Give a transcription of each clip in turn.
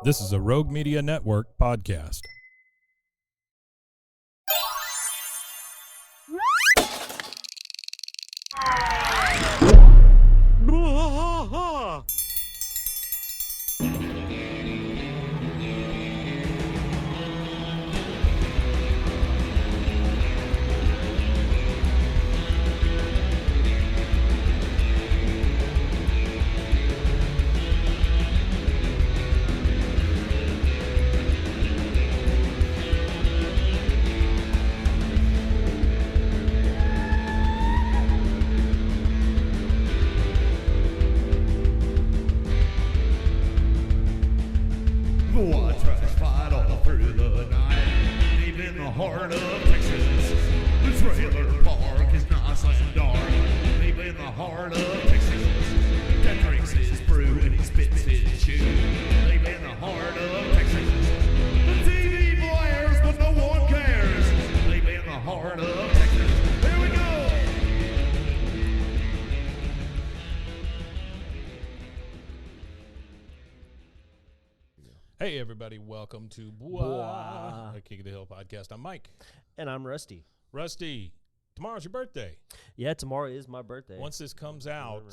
This is a Rogue Media Network podcast. Bwaaa tracks fight all through the night, deep in the heart of Texas. The trailer park is nice and dark, deep in the heart of Texas. Cat drinks his brew and he spits his chew, deep in the heart of Texas. The TV blares but no one cares, deep in the heart of Texas. Here we go! Hey, everybody. Welcome to Bwaaa, a King of the Hill podcast. I'm Mike. And I'm Rusty. Rusty, tomorrow's your birthday. Yeah, tomorrow is my birthday. Once this comes out,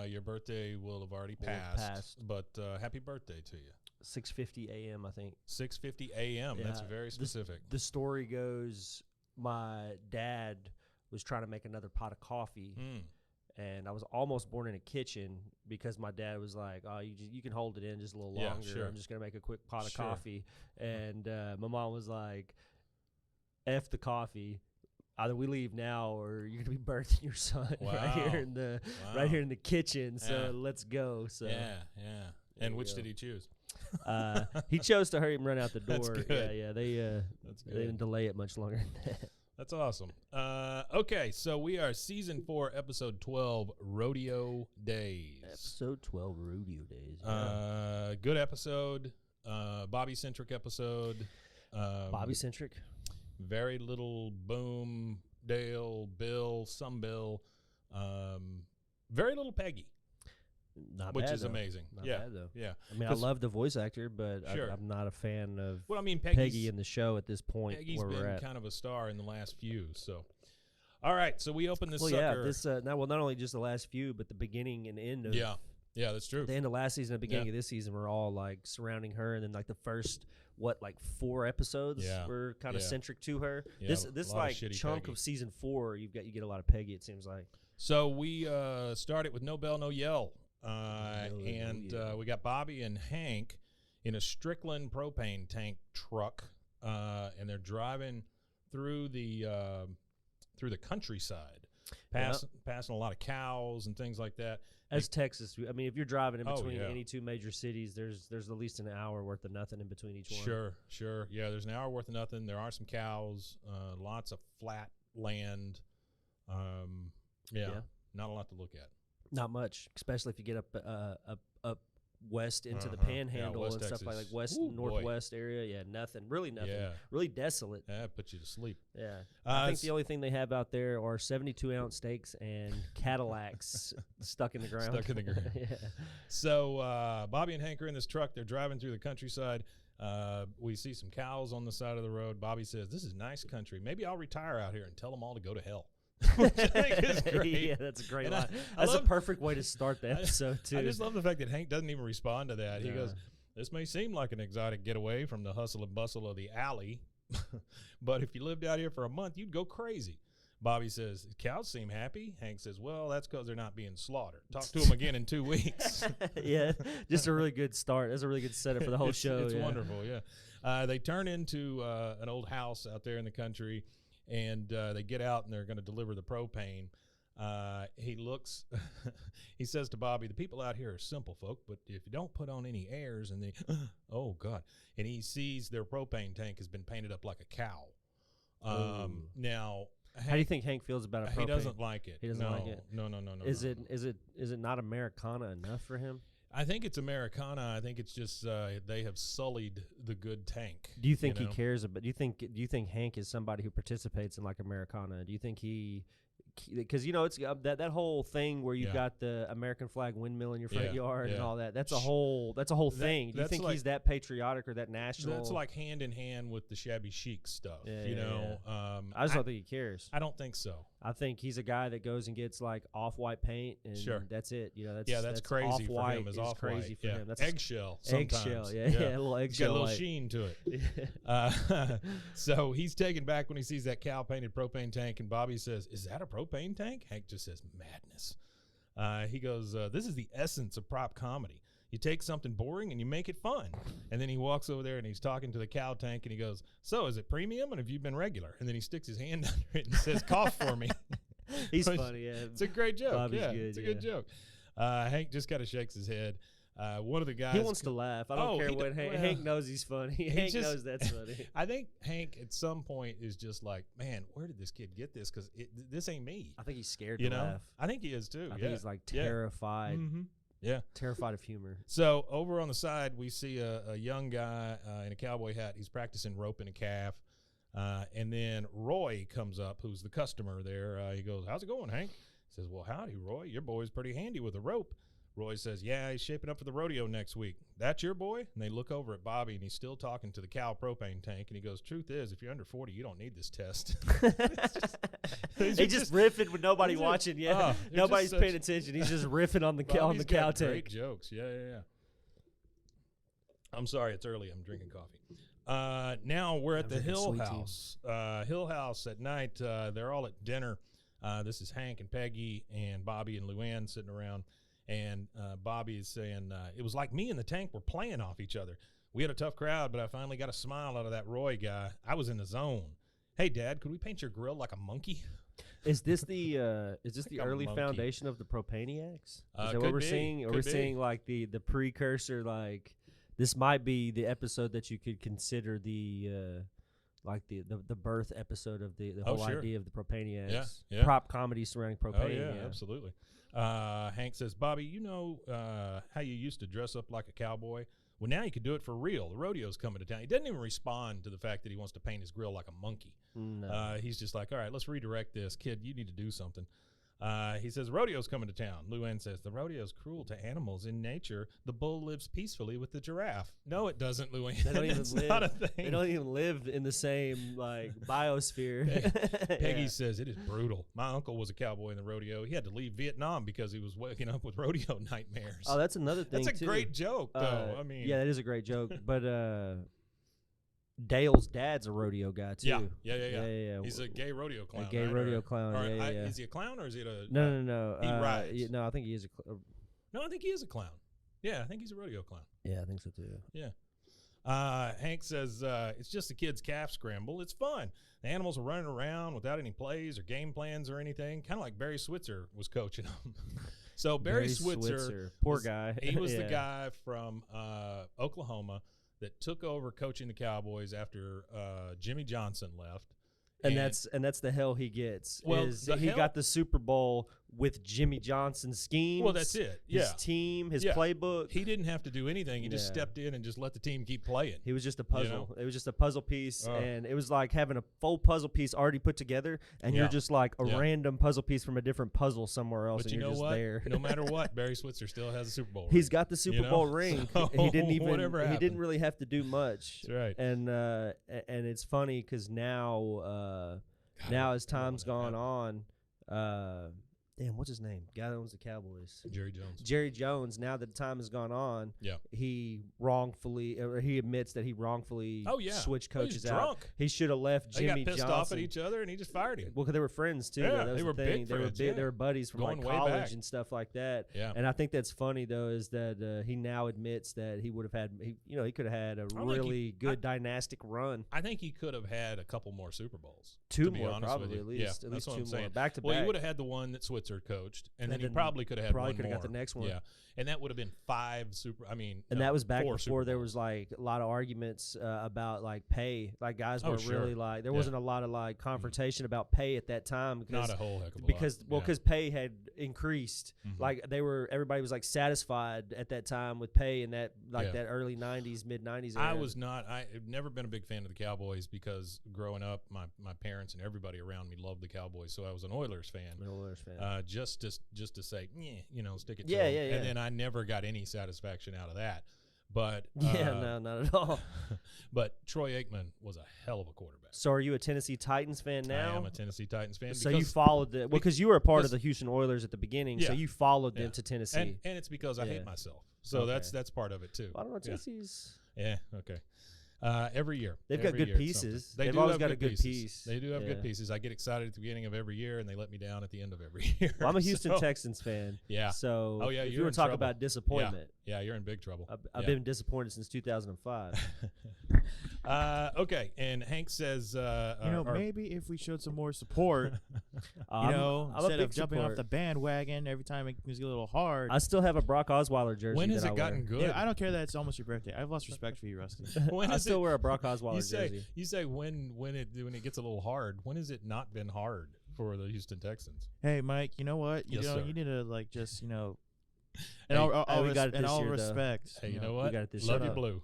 your birthday will have already passed. But happy birthday to you. 6:50 a.m., I think. 6:50 a.m. Yeah, That's very specific. The story goes, my dad was trying to make another pot of coffee, and I was almost born in a kitchen because my dad was like, "Oh, you can hold it in just a little Yeah, longer. sure. I'm just gonna make a quick pot of Sure. coffee." And my mom was like, "F the coffee. Either we leave now, or you're gonna be birthing your son right here in the right here in the kitchen. So Yeah. let's go." So Yeah. There And you which go. did he choose? he chose to hurry and run out the door. That's good. Yeah. They That's they didn't good. delay it much longer than that. That's awesome. Okay, so we are season 4, episode 12, Rodeo Days. Episode 12, Rodeo Days. Yeah. Good episode. Bobby-centric episode. Bobby-centric. Very little Boom, Dale, Bill, some Bill. Very little Peggy, Not which bad, is though. amazing. Not Yeah, bad, though. yeah. I mean, I 'Cause- love the voice actor, but Sure. I'm not a fan of Well, I mean, Peggy in the show at this point Peggy's where we're been at. kind of a star in the last few. So, all right. So we open this Well, sucker. yeah, this not only just the last few, but the beginning and end of Yeah, that's true. the end of last season and the beginning Yeah. of this season were all like surrounding her, and then like the first 4 episodes Yeah. were kind of Yeah. centric to her. Yeah, This a this lot of like shitty chunk Peggy. of season 4, you get a lot of Peggy. It seems like. So we started with No Bell, No Yell. No Yell. We got Bobby and Hank in a Strickland propane tank truck, and they're driving through the countryside, passing a lot of cows and things like that. As Texas, I mean, if you're driving in Oh, between yeah. any two major cities, there's at least an hour worth of nothing in between each one. Sure. Yeah, there's an hour worth of nothing. There are some cows, lots of flat land. Yeah. Not a lot to look at. Not much, especially if you get up west into the Uh-huh. Panhandle Yeah, West and stuff like Texas. west Ooh, boy. northwest area. Yeah, nothing, really nothing, Yeah. really desolate. That puts you to sleep. Yeah, I think it's- the only thing they have out there are 72-ounce steaks and Cadillacs stuck in the ground. Stuck in the ground. Yeah. So Bobby and Hank are in this truck. They're driving through the countryside. We see some cows on the side of the road. Bobby says, "This is nice country. Maybe I'll retire out here and tell them all to go to hell." Which I think is great. Yeah, that's a great And line. I That's love- a perfect way to start the episode too. I just love the fact that Hank doesn't even respond to that. He No. goes, "This may seem like an exotic getaway from the hustle and bustle of the alley, but if you lived out here for a month, you'd go crazy." Bobby says, "Cows seem happy." Hank says, "Well, that's because they're not being slaughtered. Talk to them again in 2 weeks." Yeah, just a really good start. That's a really good setup for the whole show. It's yeah. wonderful, yeah. They turn into an old house out there in the country, and they get out and they're going to deliver the propane. He looks, he says to Bobby, "The people out here are simple folk, but if you don't put on any airs and they, oh God," and he sees their propane tank has been painted up like a cow. Now, How do you think Hank feels about a propane? he doesn't like it. He doesn't like it? No. Is it not Americana enough for him? I think it's Americana. I think it's just they have sullied the good tank. Do you think know? he cares about? Do you think Hank is somebody who participates in like Americana? Do you think he because it's that whole thing where you've got the American flag windmill in your front yard and all that. That's a whole thing. Do you think he's that patriotic or that national? That's like hand in hand with the shabby chic stuff. I just don't think he cares. I don't think so. I think he's a guy that goes and gets like off-white paint and that's it. That's crazy for him. Is off-white. Crazy for him. That's eggshell. Sometimes. Eggshell, a little eggshell. Got a little sheen to it. So he's taken back when he sees that cow-painted propane tank, and Bobby says, "Is that a propane tank?" Hank just says, "Madness." He goes, "This is the essence of prop comedy. You take something boring and you make it fun." And then he walks over there and he's talking to the cow tank and he goes, "So is it premium and have you been regular?" And then he sticks his hand under it and says, "Cough for me." He's funny, yeah. It's a great joke. Bobby's good, it's a good joke. Hank just kind of shakes his head. One of the guys, he wants to laugh. I don't care what Hank knows. He's funny. Hank knows that's funny. I think Hank at some point is just like, man, where did this kid get this? Because this ain't me. I think he's scared to laugh. I think he is too. I think he's like terrified. Mm-hmm. Yeah, terrified of humor. So over on the side, we see a young guy in a cowboy hat. He's practicing roping a calf. And then Roy comes up, who's the customer there. He goes, "How's it going, Hank?" He says, "Well, howdy, Roy. Your boy's pretty handy with a rope." Roy says, "Yeah, he's shaping up for the rodeo next week." "That's your boy?" And they look over at Bobby, and he's still talking to the cow propane tank. And he goes, "Truth is, if you're under 40, you don't need this test." He's just riffing with nobody watching. Yeah, nobody's paying attention. He's just riffing on the cow tank. Great jokes. Yeah. I'm sorry, it's early. I'm drinking coffee. Now we're at the Hill House. Hill House at night. They're all at dinner. This is Hank and Peggy and Bobby and Luann sitting around. And Bobby is saying, "It was like me and the tank were playing off each other. We had a tough crowd, but I finally got a smile out of that Roy guy. I was in the zone. Hey, Dad, could we paint your grill like a monkey?" Is this the early foundation of the Propaniacs? Is that what we're seeing? Or we're seeing like the precursor? Like this might be the episode that you could consider the birth episode of the whole idea of the Propaniacs. Yeah. Prop comedy surrounding propane. Oh yeah, absolutely. Hank says, "Bobby, you know how you used to dress up like a cowboy? Well, now you can do it for real. The rodeo's coming to town." He doesn't even respond to the fact that he wants to paint his grill like a monkey. No. He's just like, "All right, let's redirect this. Kid, you need to do something." He says, "Rodeo's coming to town." Luann says, "The rodeo's cruel to animals. In nature, the bull lives peacefully with the giraffe." "No, it doesn't, Luann. They don't even live. Not a thing. They don't even live in the same biosphere." Peggy says, "It is brutal. My uncle was a cowboy in the rodeo. He had to leave Vietnam because he was waking up with rodeo nightmares." Oh, that's another thing. That's a great joke, though. I mean, yeah, that is a great joke. But Dale's dad's a rodeo guy too. Yeah. He's a gay rodeo clown. A gay rodeo clown. Is he a clown or is he a? No. He rides. No, I think he is No, I think he is a clown. Yeah, I think he's a rodeo clown. Yeah, I think so too. Yeah. Hank says it's just a kid's calf scramble. It's fun. The animals are running around without any plays or game plans or anything. Kind of like Barry Switzer was coaching them. So Barry Switzer, poor guy. He was the guy from Oklahoma that took over coaching the Cowboys after Jimmy Johnson left. And that's the hell he gets. Well, he got the Super Bowl with Jimmy Johnson's schemes. Well, that's it. His team, his playbook. He didn't have to do anything. He just stepped in and just let the team keep playing. He was just a puzzle. You know? It was just a puzzle piece, and it was like having a full puzzle piece already put together, and you're just like a random puzzle piece from a different puzzle somewhere else, but and you're just there. No matter what, Barry Switzer still has a Super Bowl ring. He's got the Super Bowl ring. So he didn't really have to do much. That's right. And it's funny because now as time's gone on, damn, what's his name? Guy that owns the Cowboys. Jerry Jones. Now that time has gone on, he admits that he wrongfully switched coaches out. Drunk. He should have left Jimmy Johnson. They got pissed off at each other, and he just fired him. Well, because they were friends too. Yeah, they were big friends. They were buddies from going like way college back. and stuff like that. Yeah. And I think that's funny though, is that he now admits that he would have had, he could have had a really good dynastic run. I think he could have had a couple more Super Bowls. Two more, probably at least. Yeah, at least that's what two I'm saying. more, back to back. Well, he would have had the one that Switzer Switzer coached, and then he probably could have had one could have more. got the next one. Yeah, and that would have been 5 super. I mean, and that was back 4 before Super there Bowls. was like a lot of arguments about like pay. Like guys Oh, were sure. really like there Yeah. wasn't a lot of like confrontation about pay at that time because not a whole heck of a because lot. because pay had increased. Mhm. Like everybody was like satisfied at that time with pay in that like Yeah. that early 90s, mid 90s era. I was not. I've never been a big fan of the Cowboys because growing up, my parents and everybody around me loved the Cowboys, so I was an Oilers fan. Just to say, stick it to Yeah, them. yeah, yeah. And then I never got any satisfaction out of that. But no, not at all. but Troy Aikman was a hell of a quarterback. So are you a Tennessee Titans fan now? I am a Tennessee Titans fan. So you followed because you were a part of the because- Houston Oilers at the beginning, so Yeah. you followed Yeah. them to Tennessee. and it's because I Yeah. hate myself. So Okay. that's part of it too. I don't know, Yeah. Tennessee's. Yeah. Okay. Every year They've got every good year it's pieces. something. They They've do always have got a good pieces. piece. They do have Yeah. good pieces. I get excited at the beginning of every year, and they let me down at the end of every year. Well, I'm a Houston So- Texans fan. Yeah. So Oh, yeah, if you you're were in talking trouble. about disappointment, Yeah, you're in big trouble. I've Yeah. been disappointed since 2005. Okay, and Hank says, maybe if we showed some more support, I'm a instead big of jumping support. off the bandwagon every time it was a little hard. I still have a Brock Osweiler jersey. when has that it I gotten wear. good? Yeah, I don't care that it's almost your birthday. I've lost respect for you, Rusty. When I is still it- wear a Brock Osweiler jersey. You say when it gets a little hard. When has it not been hard for the Houston Texans? Hey, Mike, you know what? Yes, sir. You need to like just Hey, all we got it in this all year, though. respect. Hey, you know what? got it this Love year. you, blue.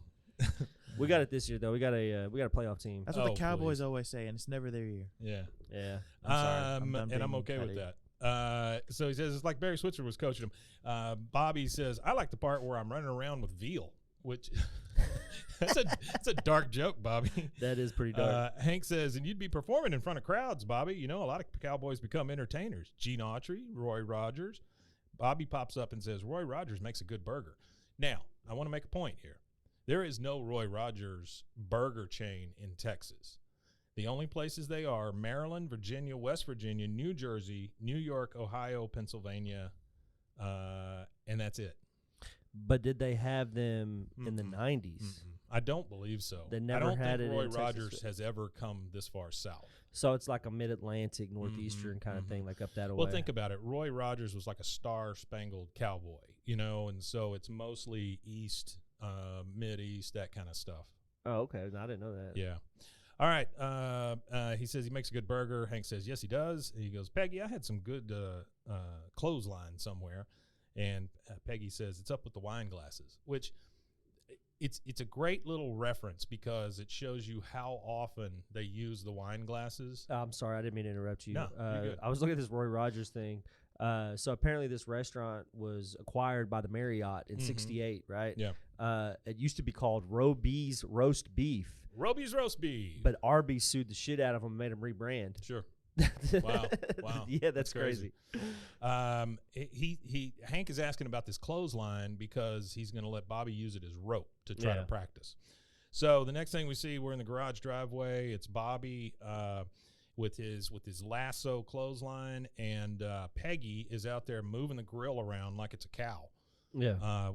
We got it this year though. We got a playoff team. That's what Oh, the Cowboys please. always say, and it's never their year. Yeah. Yeah. I'm sorry. I'm done and I'm being okay with petty. that. So he says it's like Barry Switzer was coaching him. Bobby says I like the part where I'm running around with veal, which that's a dark joke, Bobby. That is pretty dark. Hank says, and you'd be performing in front of crowds, Bobby. You know, a lot of Cowboys become entertainers. Gene Autry, Roy Rogers. Bobby pops up and says, Roy Rogers makes a good burger. Now, I want to make a point here. There is no Roy Rogers burger chain in Texas. The only places they are Maryland, Virginia, West Virginia, New Jersey, New York, Ohio, Pennsylvania, and that's it. But did they have them in the 90s? I don't believe so. They never I don't had think it Roy in Texas. Rogers has ever come this far south. So it's like a mid-Atlantic, northeastern kind of thing, like up that way. Well, think about it. Roy Rogers was like a star-spangled cowboy, and so it's mostly east, mid-east, that kind of stuff. Oh, okay. No, I didn't know that. Yeah. All right. He says he makes a good burger. Hank says, yes, he does. He goes, Peggy, I had some good clothesline somewhere. And Peggy says, it's up with the wine glasses, which it's a great little reference because it shows you how often they use the wine glasses. I'm sorry, I didn't mean to interrupt you. No, you're good. I was looking at this Roy Rogers thing. So apparently this restaurant was acquired by the Marriott in '68, right? Yeah. It used to be called Roby's Roast Beef, Roby's roast beef. but Arby's sued the shit out of them and made them rebrand. Sure. Wow. Yeah, that's crazy. Hank is asking about this clothesline because he's going to let Bobby use it as rope to try to practice. So the next thing we see, we're in the garage driveway. It's Bobby with his lasso clothesline, and Peggy is out there moving the grill around like it's a cow. Yeah.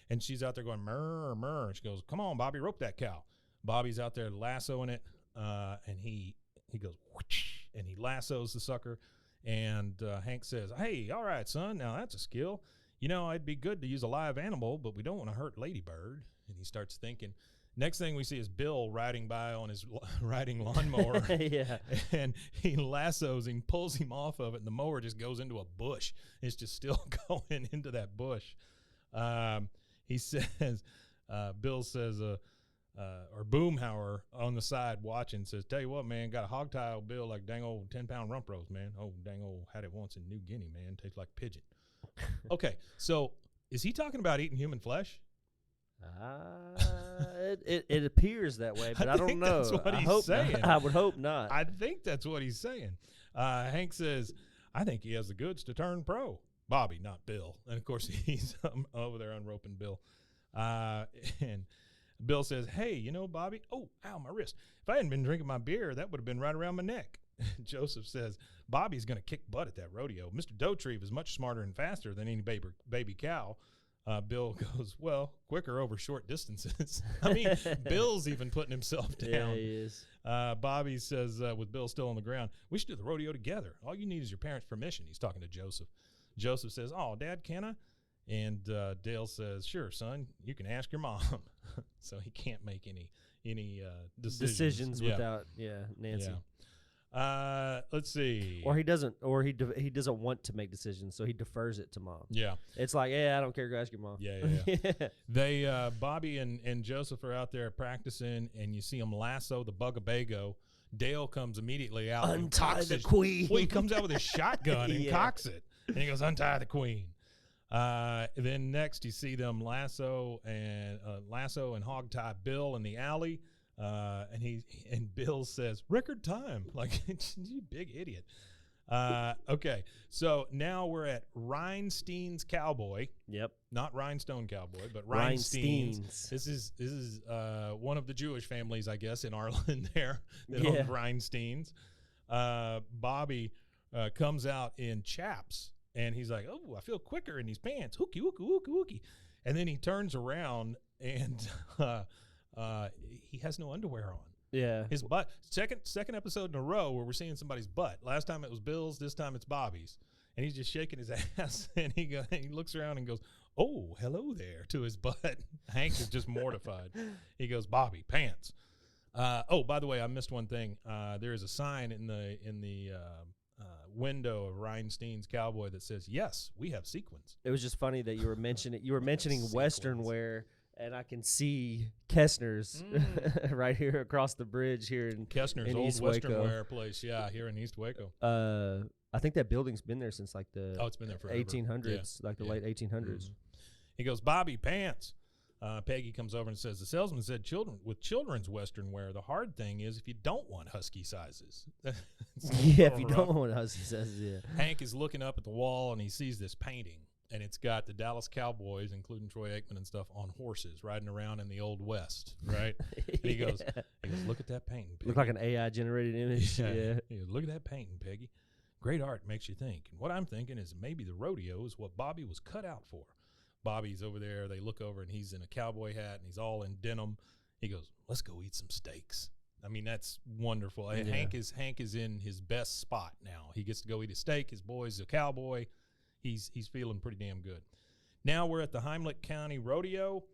And she's out there going murr murr. She goes, "Come on, Bobby, rope that cow." Bobby's out there lassoing it, and he goes whoosh, and he lassos the sucker. And Hank says, "Hey, all right, son. Now that's a skill. It'd be good to use a live animal, but we don't want to hurt Ladybird." And he starts thinking. Next thing we see is Bill riding by on his riding lawnmower. Yeah. And he lassos him, pulls him off of it, and the mower just goes into a bush. It's just still going into that bush. He says, Bill says, or Boomhauer on the side watching says, "Tell you what, man, got a hog tie old Bill like dang old 10-pound rump roast, man. Oh, dang old had it once in New Guinea, man. Tastes like pigeon." Okay, so is he talking about eating human flesh? It appears that way, but I don't think know. that's what I he's hope saying. Not. I would hope not. I think that's what he's saying. Hank says, "I think he has the goods to turn pro." Bobby, not Bill. And, of course, he's over there unroping Bill. And Bill says, "Hey, Bobby, oh, ow, my wrist. If I hadn't been drinking my beer, that would have been right around my neck." Joseph says, "Bobby's going to kick butt at that rodeo. Mr. Dotrieve is much smarter and faster than any baby cow. Bill goes, well, quicker over short distances. I mean, Bill's even putting himself down. Yeah, he is. Bobby says, with Bill still on the ground, we should do the rodeo together. All you need is your parents' permission. He's talking to Joseph. Joseph says, oh, Dad, can I? And Dale says, sure, son, you can ask your mom. So he can't make any decisions without Nancy. Yeah. Let's see. Or he doesn't want to make decisions, so he defers it to mom. Yeah. It's like, I don't care, go ask your mom. Yeah. They Bobby and Joseph are out there practicing, and you see them lasso the Bugabago. Dale comes immediately out and Untie the his, queen. Well, he comes out with his shotgun and cocks it. And he goes, untie the queen. Then next you see them lasso and hog tie Bill in the alley. And Bill says, record time. Like, you big idiot. Okay, so now we're at Rhinestein's Cowboy. Yep. Not Rhinestone Cowboy, but Rhinestein's. This is one of the Jewish families, I guess, in Ireland there that owns Rhinestein's. Bobby comes out in chaps, and he's like, oh, I feel quicker in these pants. Hooky, hooky, hooky, hooky. And then he turns around, and he has no underwear on. Yeah. His butt. Second episode in a row where we're seeing somebody's butt. Last time it was Bill's. This time it's Bobby's. And he's just shaking his ass. And he looks around and goes, oh, hello there, to his butt. Hank is just mortified. He goes, Bobby, pants. Oh, by the way, I missed one thing. There is a sign in the window of Rhinestein's Cowboy that says, yes, we have sequins. It was just funny that you were mentioning Western wear. And I can see Kessner's right here across the bridge here in Kessner's old East Western Waco. wear place, here in East Waco. I think that building's been there since like the it's been there forever. 1800s, like the late 1800s. Mm-hmm. He goes, Bobby, pants. Peggy comes over and says, the salesman said with children's Western wear, the hard thing is if you don't want husky sizes. If you don't want husky sizes, Hank is looking up at the wall and he sees this painting. And it's got the Dallas Cowboys, including Troy Aikman and stuff, on horses riding around in the Old West, right? And he goes, look at that painting, Peggy. Look like an AI-generated image. Yeah. He goes, look at that painting, Peggy. Great art makes you think. And what I'm thinking is maybe the rodeo is what Bobby was cut out for. Bobby's over there. They look over, and he's in a cowboy hat, and he's all in denim. He goes, let's go eat some steaks. I mean, that's wonderful. Yeah. Hank is in his best spot now. He gets to go eat a steak. His boy's a cowboy. He's feeling pretty damn good. Now we're at the Heimlich County Rodeo,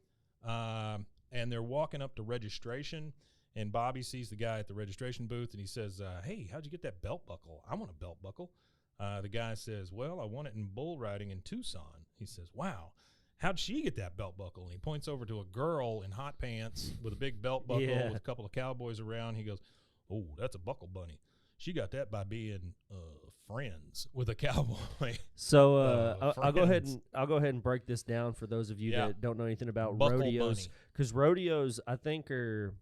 and they're walking up to registration, and Bobby sees the guy at the registration booth, and he says, hey, how'd you get that belt buckle? I want a belt buckle. The guy says, well, I won it in bull riding in Tucson. He says, wow, how'd she get that belt buckle? And he points over to a girl in hot pants with a big belt buckle with a couple of cowboys around. He goes, oh, that's a buckle bunny. She got that by being friends with a cowboy. So I'll go ahead and break this down for those of you that don't know anything about Buckle rodeos, because rodeos I think are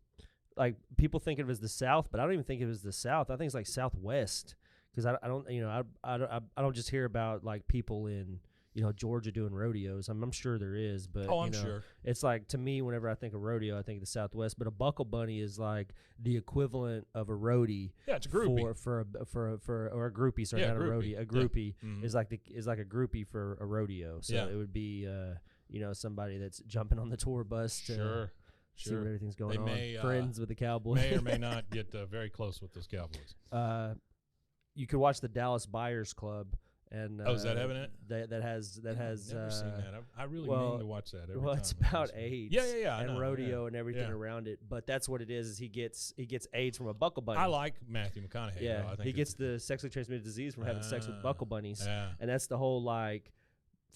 like people think of it as the South, but I don't even think of it as the South. I think it's like Southwest, because I don't just hear about like people in Georgia doing rodeos. I'm sure there is, but sure. It's like, to me, whenever I think of rodeo, I think of the Southwest. But a buckle bunny is like the equivalent of a roadie. Yeah, it's a groupie for a groupie. Sorry, not a roadie. A groupie is like a groupie for a rodeo. So it would be somebody that's jumping on the tour bus to see what everything's going on. Friends with the Cowboys. May or may not get very close with those Cowboys. You could watch the Dallas Buyers Club. And is that evident? That has. I've never seen that. I really mean to watch that. It's about AIDS. Yeah. And rodeo and everything around it. But that's what it is he gets AIDS from a buckle bunny. I like Matthew McConaughey. Yeah, I think he gets the sexually transmitted disease from having sex with buckle bunnies. Yeah. And that's the whole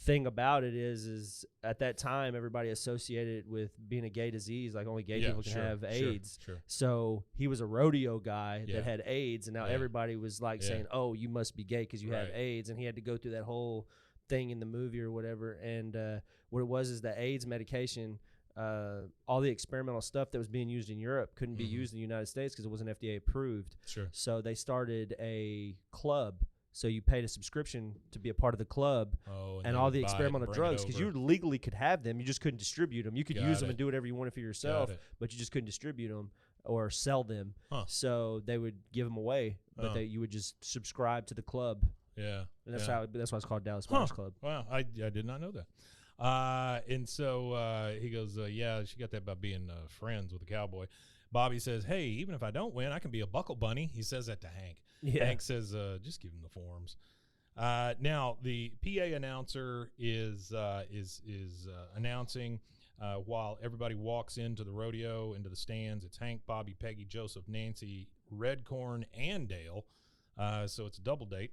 thing about it is at that time everybody associated it with being a gay disease, like only gay people can have AIDS. Sure. So he was a rodeo guy that had AIDS, and now everybody was saying, oh, you must be gay because you have AIDS, and he had to go through that whole thing in the movie or whatever. And what it was is the AIDS medication, all the experimental stuff that was being used in Europe couldn't be used in the United States because it wasn't FDA approved. Sure. So they started a club. So you paid a subscription to be a part of the club, and all the experimental drugs, because you legally could have them, you just couldn't distribute them. You could use them and do whatever you wanted for yourself, but you just couldn't distribute them or sell them. So they would give them away, but you would just subscribe to the club. Yeah, and that's why it's called Dallas Buyers Club. Wow, I did not know that. And so he goes, yeah, she got that by being friends with a cowboy. Bobby says, hey, even if I don't win, I can be a buckle bunny. He says that to Hank. Yeah. Hank says, just give him the forms. Now the PA announcer is announcing while everybody walks into the rodeo, into the stands. It's Hank, Bobby, Peggy, Joseph, Nancy, Redcorn, and Dale. So it's a double date.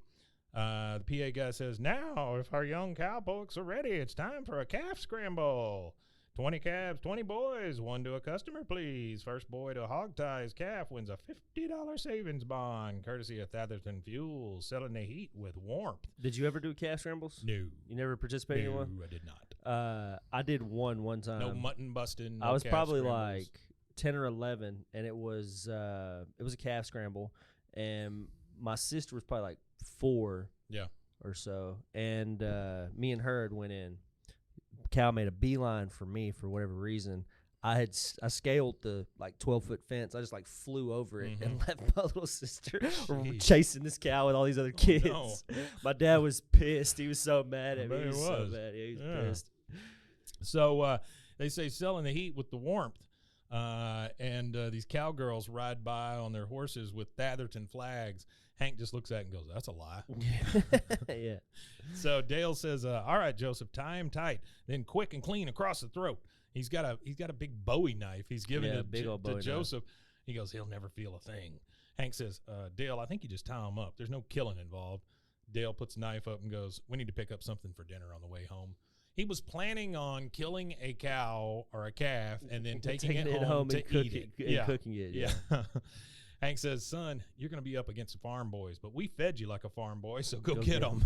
The PA guy says, now, if our young cowpokes are ready, it's time for a calf scramble. 20 calves, 20 boys, one to a customer, please. First boy to hog tie his calf wins a $50 savings bond, courtesy of Atherton Fuel, selling the heat with warmth. Did you ever do calf scrambles? No. You never participated in one? No, I did not. I did one time. No mutton busting. No I was calf probably scrambles. like 10 or 11, and it was a calf scramble, and my sister was probably like 4 or so, and me and her had went in. Cow made a beeline for me for whatever reason. I scaled the like 12-foot fence. I just like flew over it and left my little sister chasing this cow with all these other kids. No. My dad was pissed. He was so mad at me. bet He was he so was. mad. Yeah, he was Yeah. pissed. So they say selling the heat with the warmth. And these cowgirls ride by on their horses with Atherton flags. Hank just looks at it and goes, that's a lie. Yeah. So Dale says, all right, Joseph, tie him tight, then quick and clean across the throat. He's got a big Bowie knife. He's giving Yeah, it big old to Bowie Joseph. He goes, he'll never feel a thing. Hank says, Dale, I think you just tie him up. There's no killing involved. Dale puts the knife up and goes, we need to pick up something for dinner on the way home. He was planning on killing a cow or a calf and then taking it home to eat it. And cooking it. Yeah. Hank says, son, you're going to be up against the farm boys, but we fed you like a farm boy, so go get them.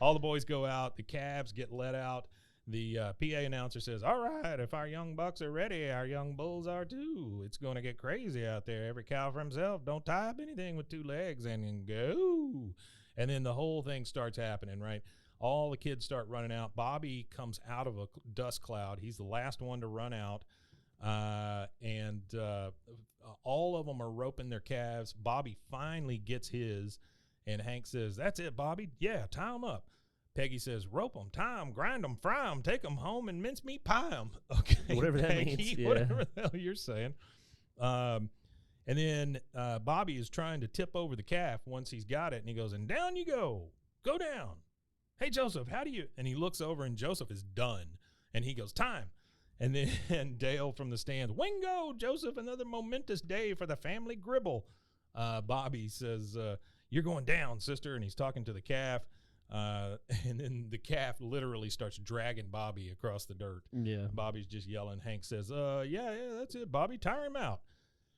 All the boys go out. The calves get let out. The PA announcer says, all right, if our young bucks are ready, our young bulls are too. It's going to get crazy out there. Every cow for himself. Don't tie up anything with 2 legs and then go. And then the whole thing starts happening, right? All the kids start running out. Bobby comes out of a dust cloud. He's the last one to run out. And all of them are roping their calves. Bobby finally gets his, and Hank says, that's it, Bobby. Yeah, tie them up. Peggy says, rope them, tie them, grind them, fry them, take them home, and mincemeat pie them. Okay, Whatever that Peggy, means, yeah. Whatever the hell you're saying. And then Bobby is trying to tip over the calf once he's got it, and he goes, and down you go. Go down. Hey, Joseph, how do you? And he looks over, and Joseph is done. And he goes, time. And then Dale from the stands, Wingo, Joseph, another momentous day for the family gribble. Bobby says, you're going down, sister. And he's talking to the calf. And then the calf literally starts dragging Bobby across the dirt. Yeah. Bobby's just yelling. Hank says, yeah, that's it, Bobby. Tire him out.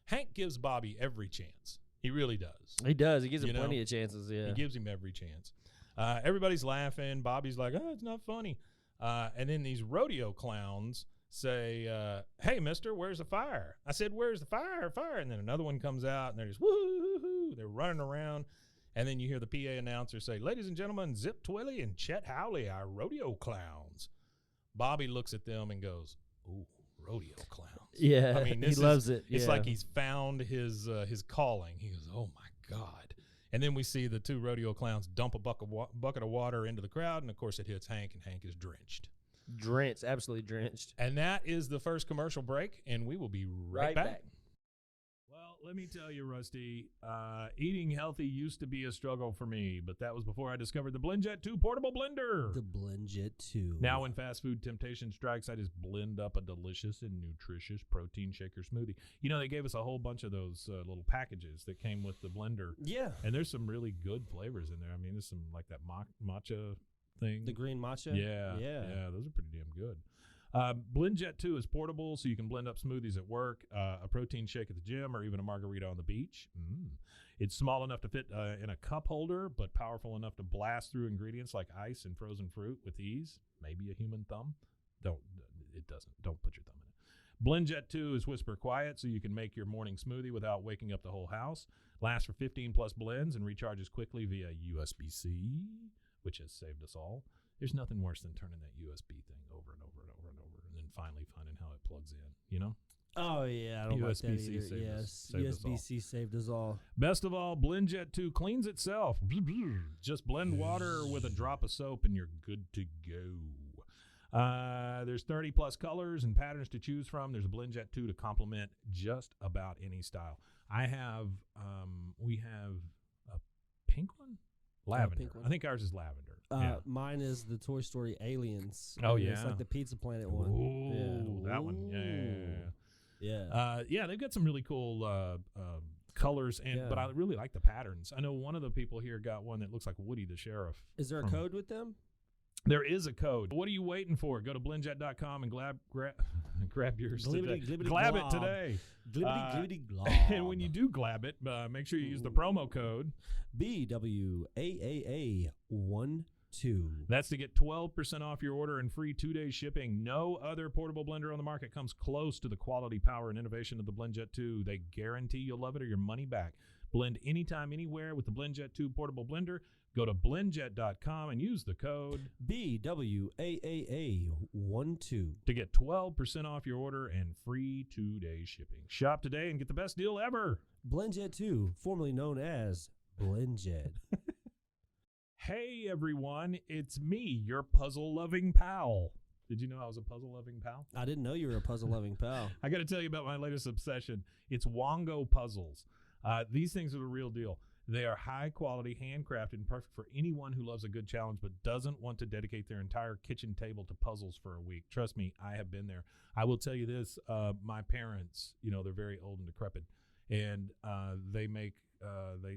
Hank gives Bobby every chance. He really does. He does. He gives him You know? plenty of chances. Yeah. He gives him every chance. Everybody's laughing. Bobby's like, oh, it's not funny. And then these rodeo clowns say, hey, mister, where's the fire? I said, where's the fire? Fire. And then another one comes out, and they're just, woo-hoo-hoo. They're running around. And then you hear the PA announcer say, ladies and gentlemen, Zip Twilly and Chet Howley, our rodeo clowns. Bobby looks at them and goes, ooh, rodeo clowns. Yeah, I mean, he loves it. It's yeah. like he's found his calling. He goes, oh, my God. And then we see the 2 rodeo clowns dump a bucket of water into the crowd, and, of course, it hits Hank, and Hank is drenched. Drenched, absolutely drenched. And that is the first commercial break, and we will be right back. Well, let me tell you, Rusty, eating healthy used to be a struggle for me, but that was before I discovered the BlendJet 2 portable blender. The BlendJet 2. Now when fast food temptation strikes, I just blend up a delicious and nutritious protein shaker smoothie. You know, they gave us a whole bunch of those little packages that came with the blender. Yeah. And there's some really good flavors in there. I mean, there's some like that matcha thing. The green matcha? Yeah. Those are pretty damn good. BlendJet 2 is portable, so you can blend up smoothies at work, a protein shake at the gym, or even a margarita on the beach. It's small enough to fit in a cup holder, but powerful enough to blast through ingredients like ice and frozen fruit with ease. Maybe a human thumb. Don't put your thumb in it. BlendJet 2 is whisper quiet, so you can make your morning smoothie without waking up the whole house. Lasts for 15 plus blends and recharges quickly via USB-C, which has saved us all. There's nothing worse than turning that USB thing over and over and over and over, and then finally finding how it plugs in, you know? Oh, yeah. I don't like that USB-C either. saved us- Yes. saved us all. USB-C saved us all. Best of all, BlendJet 2 cleans itself. Just blend water with a drop of soap and you're good to go. There's 30 plus colors and patterns to choose from. There's a BlendJet 2 to complement just about any style. We have a pink one, lavender. Pink one. I think ours is lavender. Mine is the Toy Story Aliens. Oh, It's yeah. like the Pizza Planet one. Ooh, that one. Yeah. They've got some really cool colors, but I really like the patterns. I know one of the people here got one that looks like Woody the Sheriff. Is there a code with them? There is a code. What are you waiting for? Go to blendjet.com and grab yours today. Glab it today. Glibbity glob. And when you do glab it, make sure you use the promo code BWAAA12. That's to get 12% off your order and free 2-day shipping. No other portable blender on the market comes close to the quality, power, and innovation of the BlendJet 2. They guarantee you'll love it or your money back. Blend anytime, anywhere with the BlendJet 2 portable blender. Go to blendjet.com and use the code BWAAA12 to get 12% off your order and free 2-day shipping. Shop today and get the best deal ever. BlendJet 2, formerly known as BlendJet. Hey, everyone. It's me, your puzzle-loving pal. Did you know I was a puzzle-loving pal? I didn't know you were a puzzle-loving pal. I got to tell you about my latest obsession. It's Wongo puzzles. These things are the real deal. They are high quality, handcrafted, and perfect for anyone who loves a good challenge but doesn't want to dedicate their entire kitchen table to puzzles for a week. Trust me, I have been there. I will tell you this, my parents, they're very old and decrepit, and they make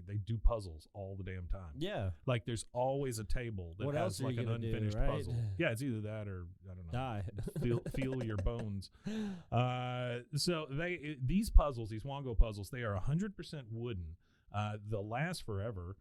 they do puzzles all the damn time. Yeah. Like there's always a table that what has else are like you an gonna unfinished do, right? puzzle. Yeah, it's either that or I don't know. Die. feel your bones. So these puzzles, these Wongo puzzles, they are 100% wooden. They'll last forever.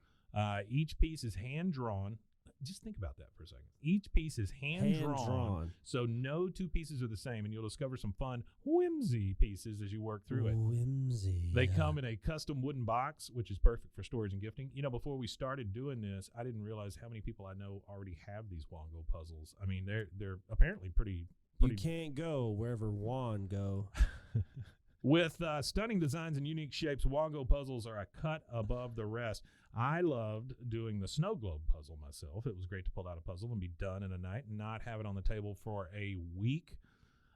Each piece is hand drawn. Just think about that for a second. Each piece is hand drawn, so no two pieces are the same, and you'll discover some fun whimsy pieces as you work through it. Whimsy. They come in a custom wooden box, which is perfect for storage and gifting. Before we started doing this, I didn't realize how many people I know already have these Wongo puzzles. I mean, they're apparently pretty. You can't go wherever Juan go. With stunning designs and unique shapes, Wongo puzzles are a cut above the rest. I loved doing the snow globe puzzle myself. It was great to pull out a puzzle and be done in a night and not have it on the table for a week.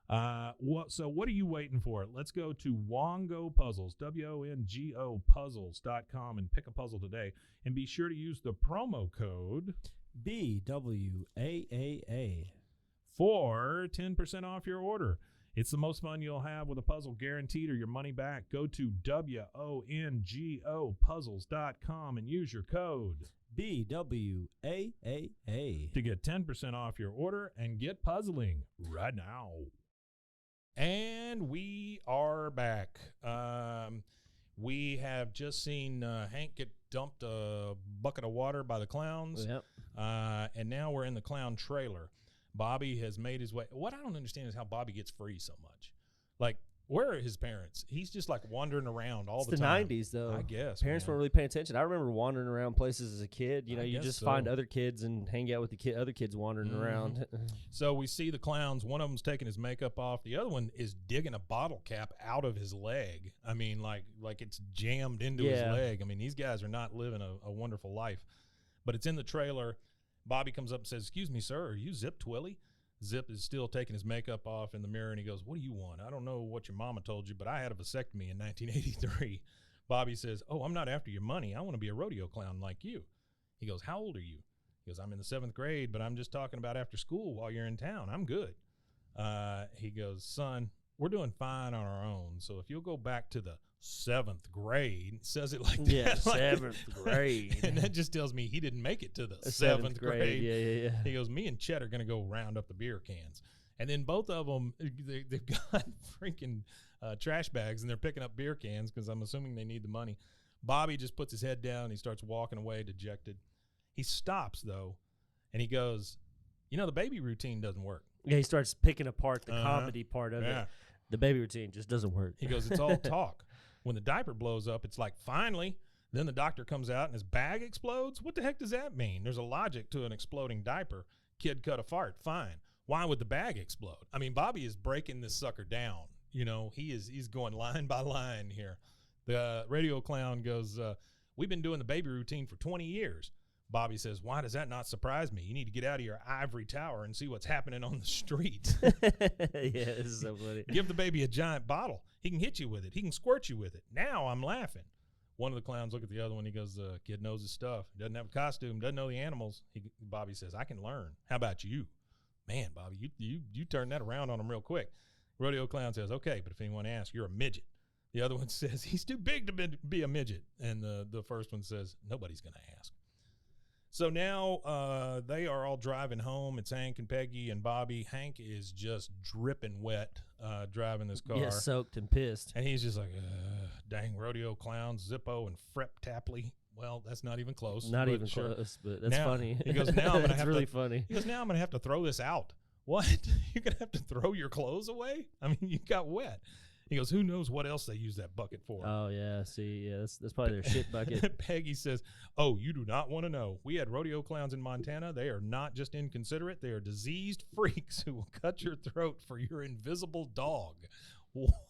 So what are you waiting for? Let's go to Wongo Puzzles, WONGO puzzles.com, and pick a puzzle today. And be sure to use the promo code BWAAA for 10% off your order. It's the most fun you'll have with a puzzle, guaranteed, or your money back. Go to WONGO puzzles.com and use your code BWAAA to get 10% off your order and get puzzling right now. And we are back. We have just seen Hank get dumped a bucket of water by the clowns. Yep. And now we're in the clown trailer. Bobby has made his way. What I don't understand is how Bobby gets free so much. Like, where are his parents? He's just like wandering around all the time. It's the 90s, though. I guess. Parents weren't really paying attention. I remember wandering around places as a kid. You just find other kids and hang out with the other kids wandering around. So we see the clowns. One of them's taking his makeup off. The other one is digging a bottle cap out of his leg. I mean, like it's jammed into his leg. I mean, these guys are not living a wonderful life. But it's in the trailer. Bobby comes up and says, "Excuse me, sir, are you Zip Twilly?" Zip is still taking his makeup off in the mirror, and he goes, "What do you want? I don't know what your mama told you, but I had a vasectomy in 1983. Bobby says, "Oh, I'm not after your money. I want to be a rodeo clown like you." He goes, "How old are you?" He goes, "I'm in the 7th grade, but I'm just talking about after school while you're in town. I'm good." He goes, "Son, we're doing fine on our own, so if you'll go back to the 7th grade," says it like that. Yeah, 7th grade. And that just tells me he didn't make it to the 7th grade. Yeah. He goes, "Me and Chet are going to go round up the beer cans." And then both of them, they've got freaking trash bags, and they're picking up beer cans because I'm assuming they need the money. Bobby just puts his head down. And he starts walking away dejected. He stops, though, and he goes, "The baby routine doesn't work." Yeah, he starts picking apart the comedy part of it. The baby routine just doesn't work. He goes, "It's all talk. When the diaper blows up, it's like, finally." Then the doctor comes out and his bag explodes. What the heck does that mean? There's a logic to an exploding diaper. Kid cut a fart. Fine. Why would the bag explode? I mean, Bobby is breaking this sucker down. He's going line by line here. The radio clown goes, "We've been doing the baby routine for 20 years. Bobby says, why does that not surprise me? You need to get out of your ivory tower and see what's happening on the street. Yeah, this is so funny. Give the baby a giant bottle. He can hit you with it. He can squirt you with it. Now I'm laughing. One of the clowns look at the other one. He goes, kid knows his stuff. Doesn't have a costume. Doesn't know the animals. Bobby says, I can learn. How about you? Man, Bobby, you turned that around on him real quick. Rodeo clown says, okay, but if anyone asks, you're a midget. The other one says, he's too big to be a midget. And the first one says, nobody's going to ask. So now they are all driving home. It's Hank and Peggy and Bobby. Hank is just dripping wet driving this car. Yeah, soaked and pissed. And he's just like, dang, rodeo clowns, Zippo and Frep Tapley. Well, that's not even close. Not even close, but that's now, funny. He goes, now I'm going to have really to. funny. He goes, now I'm going to have to throw this out. What? You're going to have to throw your clothes away? I mean, you got wet. He goes, who knows what else they use that bucket for? Oh, yeah. See, yeah, that's probably their shit bucket. Peggy says, oh, you do not want to know. We had rodeo clowns in Montana. They are not just inconsiderate. They are diseased freaks who will cut your throat for your invisible dog.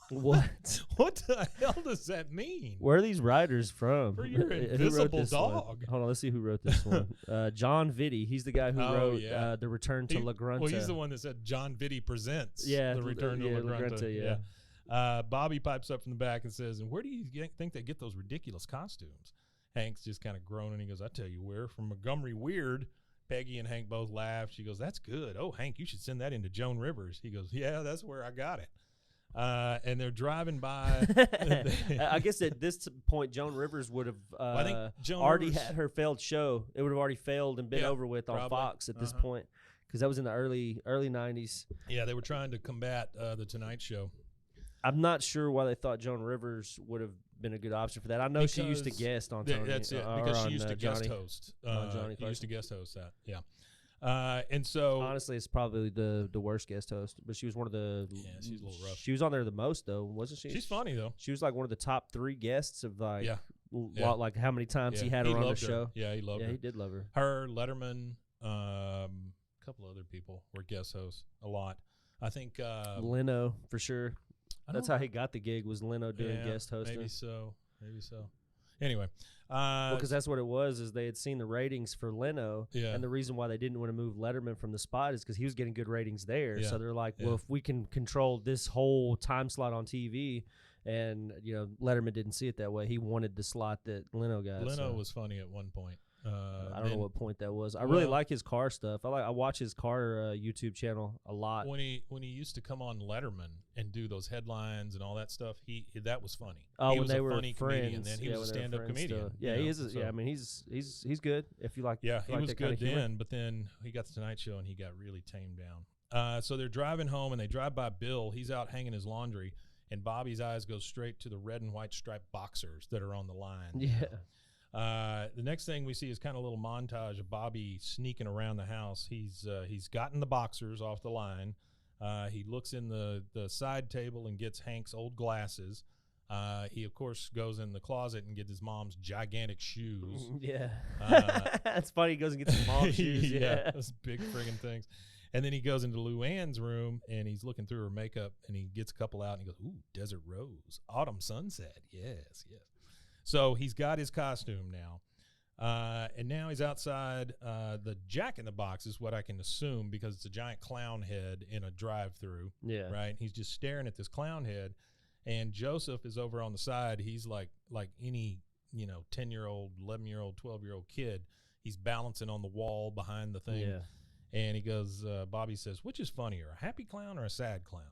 What? What the hell does that mean? Where are these writers from? For your Who wrote invisible this dog. one? Hold on, let's see who wrote this one. John Vitti. He's the guy who wrote The Return to La Grunta. Well, he's the one that said John Vitti presents The Return to La Grunta. Yeah. Bobby pipes up from the back and says, and where do you think they get those ridiculous costumes? Hank's just kind of groaning. He goes, I tell you where, from Montgomery Weird. Peggy and Hank both laugh. She goes, that's good. Oh, Hank, you should send that into Joan Rivers. He goes, yeah, that's where I got it. And they're driving by. I guess at this point, Joan Rivers would have I think Joan already Rivers, had her failed show. It would have already failed and been over with on probably. Fox at this point, because that was in the early 90s. Yeah, they were trying to combat the Tonight Show. I'm not sure why they thought Joan Rivers would have been a good option for that. I know she used to guest on Tony. That's it, because she used to guest host. She used to guest host that, yeah. And so honestly, it's probably the worst guest host, but she was one of the. Yeah, she's a little rough. She was on there the most though, wasn't she? She's funny though. She was like one of the top 3 guests of like, yeah. like how many times he had her on the show. Yeah, he loved her. Yeah, he did love her. Her, Letterman, a couple other people were guest hosts a lot. I think Leno for sure. That's how he got the gig, was Leno doing guest hosting. Maybe so. Anyway, because that's what it was, is they had seen the ratings for Leno, and the reason why they didn't want to move Letterman from the spot is because he was getting good ratings there. So they're like, well, if we can control this whole time slot on TV, and Letterman didn't see it that way, he wanted the slot that Leno got. Leno was funny at one point. I don't know what point that was. I really like his car stuff. I watch his car YouTube channel a lot. When he used to come on Letterman and do those headlines and all that stuff, that was funny. Oh, he when was they a were funny comedian, friends, then he was a stand-up comedian. Yeah, he is. I mean, he's good. If you like, yeah, he was good then. Humor. But then he got the Tonight Show and he got really tamed down. So they're driving home and they drive by Bill. He's out hanging his laundry, and Bobby's eyes go straight to the red and white striped boxers that are on the line. Yeah. The next thing we see is kind of a little montage of Bobby sneaking around the house. He's gotten the boxers off the line. He looks in the side table and gets Hank's old glasses. He of course goes in the closet and gets his mom's gigantic shoes. Yeah, that's funny. He goes and gets his mom's shoes. Yeah, those big friggin' things. And then he goes into Luann's room and he's looking through her makeup and he gets a couple out and he goes, "Ooh, desert rose, autumn sunset, yes." So he's got his costume now. And now he's outside. The Jack in the Box is what I can assume, because it's a giant clown head in a drive-through. Yeah. Right? He's just staring at this clown head. And Joseph is over on the side. He's like any, 10-year-old, 11-year-old, 12-year-old kid. He's balancing on the wall behind the thing. Yeah. And he goes, Bobby says, which is funnier, a happy clown or a sad clown?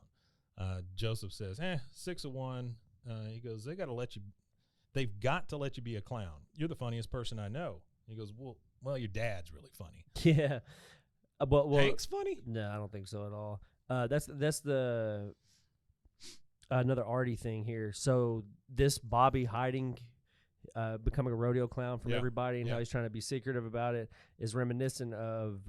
Joseph says, 6 of 1. He goes, they've got to let you be a clown. You're the funniest person I know. He goes, well, your dad's really funny. Yeah. But Hank's funny? No, I don't think so at all. That's the another arty thing here. So this Bobby hiding, becoming a rodeo clown from everybody, and how he's trying to be secretive about it, is reminiscent of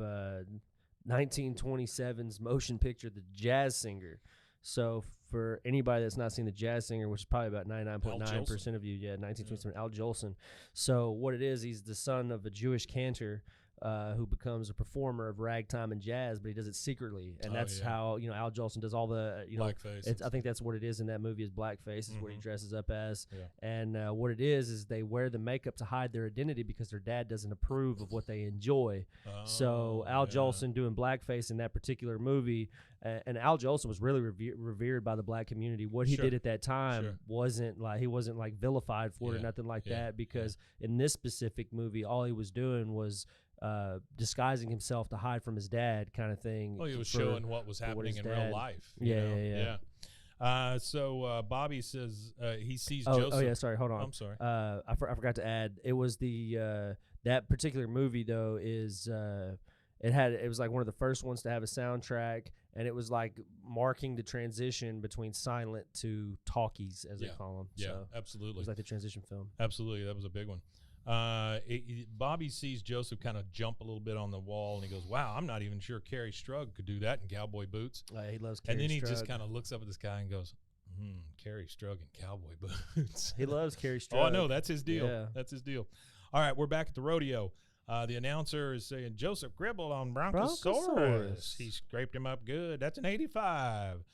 1927's motion picture, The Jazz Singer. So for anybody that's not seen The Jazz Singer, which is probably about 99.9% of you, 1927, Al Jolson. So what it is, he's the son of a Jewish cantor who becomes a performer of ragtime and jazz, but he does it secretly, and that's how Al Jolson does all the blackface. I think that's what it is in that movie is blackface is what he dresses up as, Yeah. and what it is they wear the makeup to hide their identity because their dad doesn't approve of what they enjoy. So Al Jolson doing blackface in that particular movie, and Al Jolson was really revered by the black community. What he did at that time wasn't like he wasn't like vilified for it or nothing like that, because in this specific movie, all he was doing was disguising himself to hide from his dad, kind of thing. Well, he was showing what was happening in real life. So Bobby says he sees Joseph. Oh yeah, sorry, hold on. I'm sorry. I forgot to add. It was the that particular movie though is it was like one of the first ones to have a soundtrack, and it was like marking the transition between silent to talkies, as they call them. Yeah, so absolutely. It was like the transition film. Absolutely, that was a big one. Bobby sees Joseph kind of jump a little bit on the wall, and he goes, "Wow, I'm not even sure Carrie Strug could do that in cowboy boots." He loves Carrie Strug. And then he just kind of looks up at this guy and goes, Carrie Strug in cowboy boots. He loves Carrie Strug. Oh, I know. That's his deal. Yeah. That's his deal. All right, we're back at the rodeo. The announcer is saying, Joseph Gribble on Bronchosaurus. He scraped him up good. That's an 85.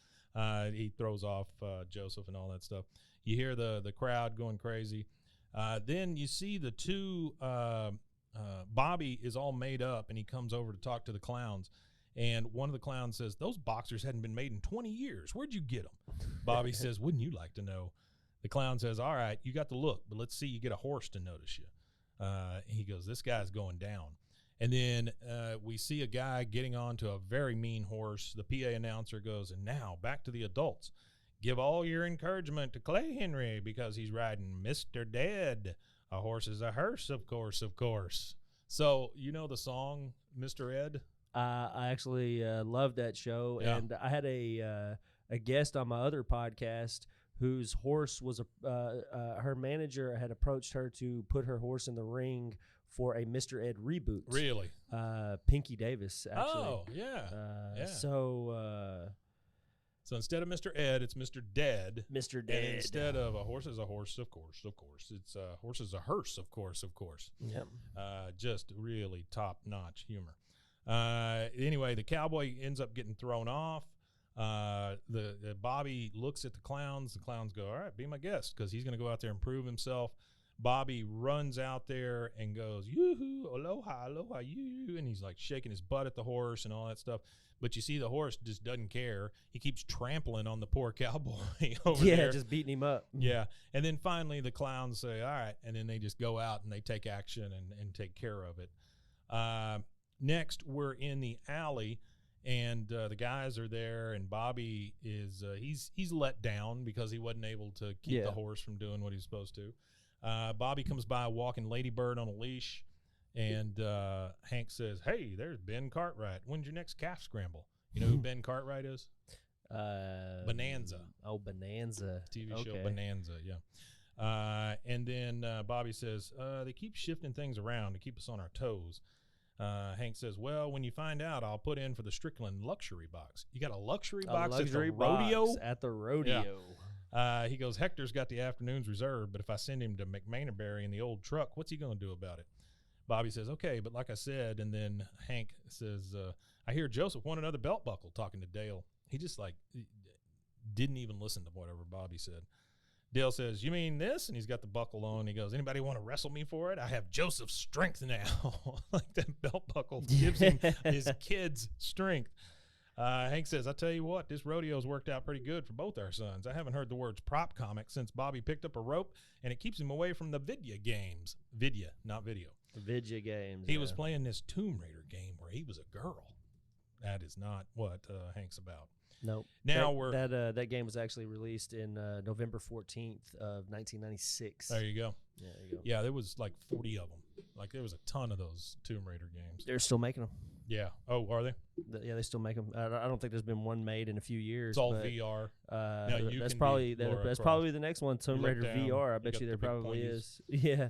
He throws off Joseph and all that stuff. You hear the crowd going crazy. Then you see the two, Bobby is all made up, and he comes over to talk to the clowns. And one of the clowns says, those boxers hadn't been made in 20 years. Where'd you get them? Bobby says, wouldn't you like to know? The clown says, all right, you got the look, but let's see you get a horse to notice you. He goes, this guy's going down. And then we see a guy getting onto a very mean horse. The PA announcer goes, and now back to the adults. Give all your encouragement to Klay Henry because he's riding Mr. Dead. A horse is a hearse, of course, of course. So, you know the song, Mr. Ed? I actually loved that show, and I had a guest on my other podcast whose horse was her manager had approached her to put her horse in the ring for a Mr. Ed reboot. Really? Pinky Davis, actually. Oh, yeah. So instead of Mr. Ed, it's Mr. Dead. Mr. Dead. And instead of a horse is a horse, of course. It's a horse is a hearse, of course. Yep. Just really top-notch humor. Anyway, the cowboy ends up getting thrown off. The Bobby looks at the clowns. The clowns go, all right, be my guest, because he's going to go out there and prove himself. Bobby runs out there and goes, yoo-hoo, aloha, aloha, you, and he's like shaking his butt at the horse and all that stuff. But you see the horse just doesn't care. He keeps trampling on the poor cowboy over there. Yeah, just beating him up. Yeah. And then finally the clowns say, all right, and then they just go out and they take action and take care of it. Next, we're in the alley, and the guys are there, and Bobby is he's let down because he wasn't able to keep the horse from doing what he's supposed to. Bobby comes by walking Ladybird on a leash, and Hank says, hey, there's Ben Cartwright. When's your next calf scramble? You know who Ben Cartwright is? Bonanza. Oh, Bonanza. TV show Bonanza, yeah. And then Bobby says, they keep shifting things around to keep us on our toes. Hank says, well, when you find out, I'll put in for the Strickland luxury box. You got a luxury box at the rodeo? At the rodeo. Yeah. He goes, Hector's got the afternoons reserved, but if I send him to McManerberry in the old truck, what's he going to do about it? Bobby says, okay, but like I said, and then Hank says, I hear Joseph want another belt buckle, talking to Dale. He just didn't even listen to whatever Bobby said. Dale says, you mean this? And he's got the buckle on. He goes, anybody want to wrestle me for it? I have Joseph's strength now. Like that belt buckle gives him his kid's strength. Hank says, I tell you what, this rodeo's worked out pretty good for both our sons. I haven't heard the words prop comic since Bobby picked up a rope, and it keeps him away from the Vidya games. Vidya, not video. Vidya games. He was playing this Tomb Raider game where he was a girl. That is not what Hank's about. Nope. Now that game was actually released in November 14th of 1996. There you go. Yeah, there you go. Yeah, there was like 40 of them. Like there was a ton of those Tomb Raider games. They're still making them. Yeah. Oh, are they? Yeah, they still make them. I don't think there's been one made in a few years. It's all VR. That's probably the next one. Tomb Raider VR. I bet you there probably is. Yeah.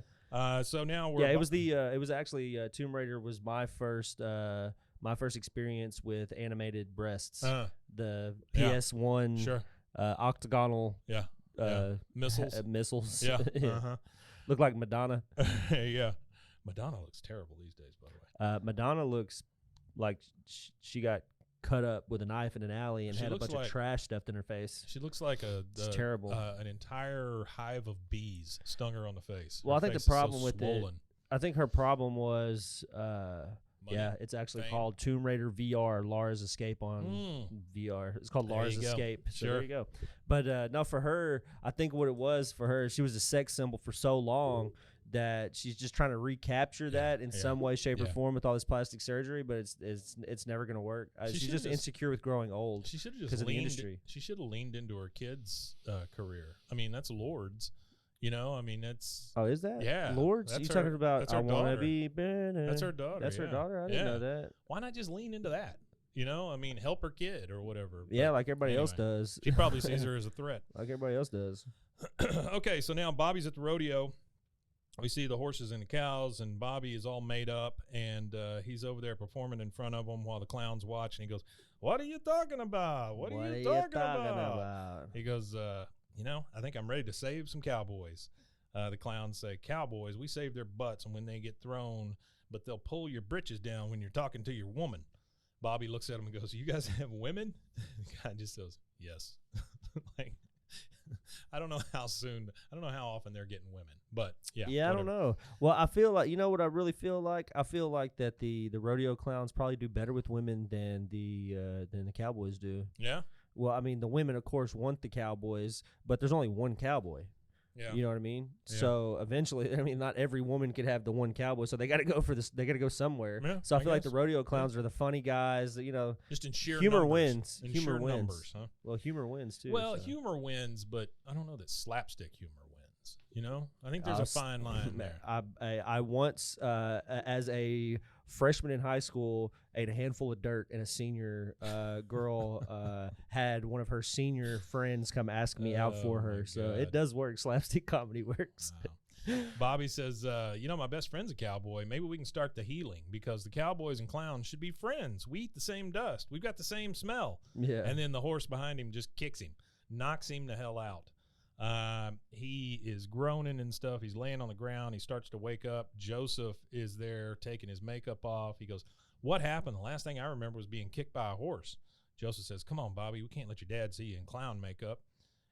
So now we're. Yeah, it was actually Tomb Raider was my first experience with animated breasts. The PS1 octagonal missiles. Missiles. Yeah. Look like Madonna. Yeah. Madonna looks terrible these days, by the way. Madonna looks like she got cut up with a knife in an alley and She had a looks bunch of like- trash stuffed in her face. She looks like It's terrible. An entire hive of bees stung her on the face. Well, Her I think the face is so problem with it- swollen. I think her problem was, Money, yeah, it's actually fame. called Tomb Raider VR, Lara's Escape on VR. It's called There Lara's you go. Escape. So Sure. there you go. But no, for her, I think what it was for her, she was a sex symbol for so long that she's just trying to recapture that in some way, shape, or Yeah. form with all this plastic surgery. But it's never going to work. She She's should've just just- insecure with growing old. She should have 'cause just of the leaned. industry. She should have leaned into her kids' career. I mean, that's Lord's. You know, I mean, that's Oh, is that? Yeah, Lords? that's You her- talking about? that's I her want to daughter. be better. that's her daughter. That's her yeah. daughter. I didn't know that. Why not just lean into that? You know, I mean, help her kid or whatever. Yeah, But like everybody else anyway, does. She probably sees her as a threat. like everybody else does. Okay, so now Bobby's at the rodeo. We see the horses and the cows, and Bobby is all made up, and he's over there performing in front of them while the clowns watch. And he goes, "What are you talking about? What are you talking about?" He goes, "You know, I think I'm ready to save some cowboys." The clowns say, "Cowboys, we save their butts and when they get thrown, but they'll pull your britches down when you're talking to your woman." Bobby looks at him and goes, "You guys have women?" The guy just goes, "Yes." Like, I don't know how often they're getting women, but yeah. Yeah, I don't know. Well, I feel like, you know what I really feel like? I feel like that the rodeo clowns probably do better with women than the cowboys do. Yeah, Well, I mean, the women, of course, want the cowboys, but there's only one cowboy. yeah. You know what I mean? Yeah. So eventually, I mean, not every woman could have the one cowboy, so they got to go for this. They got to go somewhere. Yeah, So I I feel like the guess. rodeo clowns are the funny guys. That, you know, Just in sheer humor numbers. wins. In Humor sheer wins. numbers, huh? well, humor wins too. Well, so. humor wins, but I don't know that slapstick humor wins. You know, I think there's a s- fine line there. I once, as a freshman in high school, ate a handful of dirt, and a senior girl had one of her senior friends come ask me out for Oh, her. my So God. it does work. Slapstick comedy works. Wow. Bobby says, "You know, my best friend's a cowboy. Maybe we can start the healing because the cowboys and clowns should be friends. We eat the same dust. We've got the same smell." Yeah. And then the horse behind him just kicks him, knocks him the hell out. He is groaning and stuff. He's laying on the ground. He starts to wake up. Joseph is there taking his makeup off. He goes, "What happened? The last thing I remember was being kicked by a horse." Joseph says, "Come on, Bobby. We can't let your dad see you in clown makeup."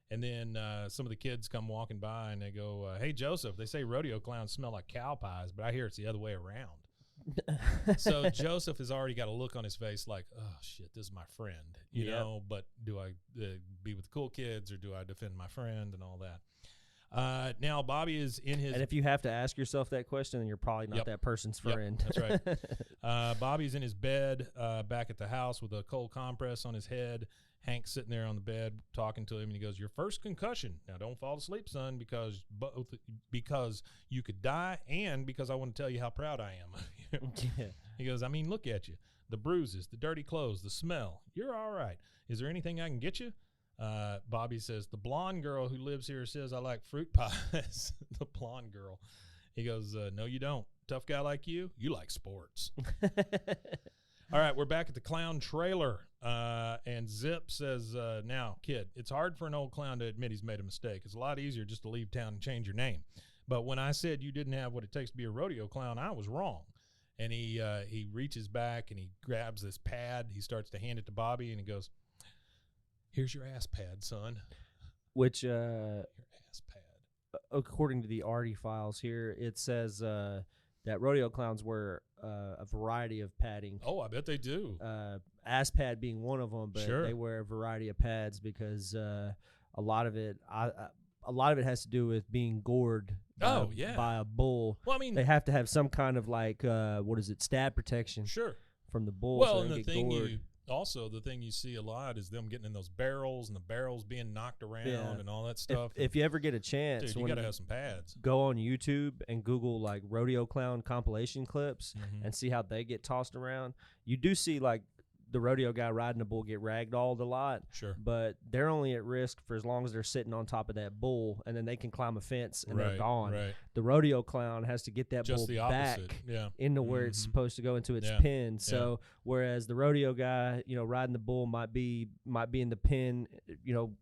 And then some of the kids come walking by and they go, "Hey, Joseph, they say rodeo clowns smell like cow pies, but I hear it's the other way around." So Joseph has already got a look on his face like, "Oh, shit, this is my friend, you Yep. know, but do I be with the cool kids or do I defend my friend and all that?" Now, Bobby is in his... And if you have to ask yourself that question, then you're probably not Yep. that person's Yep, friend. that's right. Bobby's in his bed back at the house with a cold compress on his head. Hank's sitting there on the bed talking to him, and he goes, "Your first concussion. Now don't fall asleep, son, because you could die, and because I want to tell you how proud I am." Yeah. He goes, "I mean, look at you. The bruises, the dirty clothes, the smell. You're all right. Is there anything I can get you?" Bobby says, "The blonde girl who lives here says I like fruit pies." The blonde girl. He goes, "No, you don't. Tough guy like you like sports." All right, we're back at the clown trailer. And Zip says, "Now, kid, it's hard for an old clown to admit he's made a mistake. It's a lot easier just to leave town and change your name. But when I said you didn't have what it takes to be a rodeo clown, I was wrong." And he reaches back and he grabs this pad. He starts to hand it to Bobby, and he goes, "Here's your ass pad, son." Which, Your ass pad. according to the Artie files here, it says that rodeo clowns wear a variety of padding. Oh, I bet they do. Ass pad being one of them, but Sure. they wear a variety of pads because a lot of it has to do with being gored by a bull. Well, I mean, They have to have some kind of stab protection sure. from the bull. Well, so and they the get thing gored. the thing you see a lot is them getting in those barrels and the barrels being knocked around Yeah. and all that stuff. If you ever get a chance, Dude, you when got to have some pads. go on YouTube and Google like rodeo clown compilation clips Mhm. and see how they get tossed around. You do see like the rodeo guy riding a bull get ragdolled a lot, Sure. but they're only at risk for as long as they're sitting on top of that bull, and then they can climb a fence and they're Right, gone. right. The rodeo clown has to get that Just bull the opposite. back Yeah. into where it's Mhm. supposed to go into its Yeah, pen. So whereas the rodeo guy, riding the bull might be in the pen,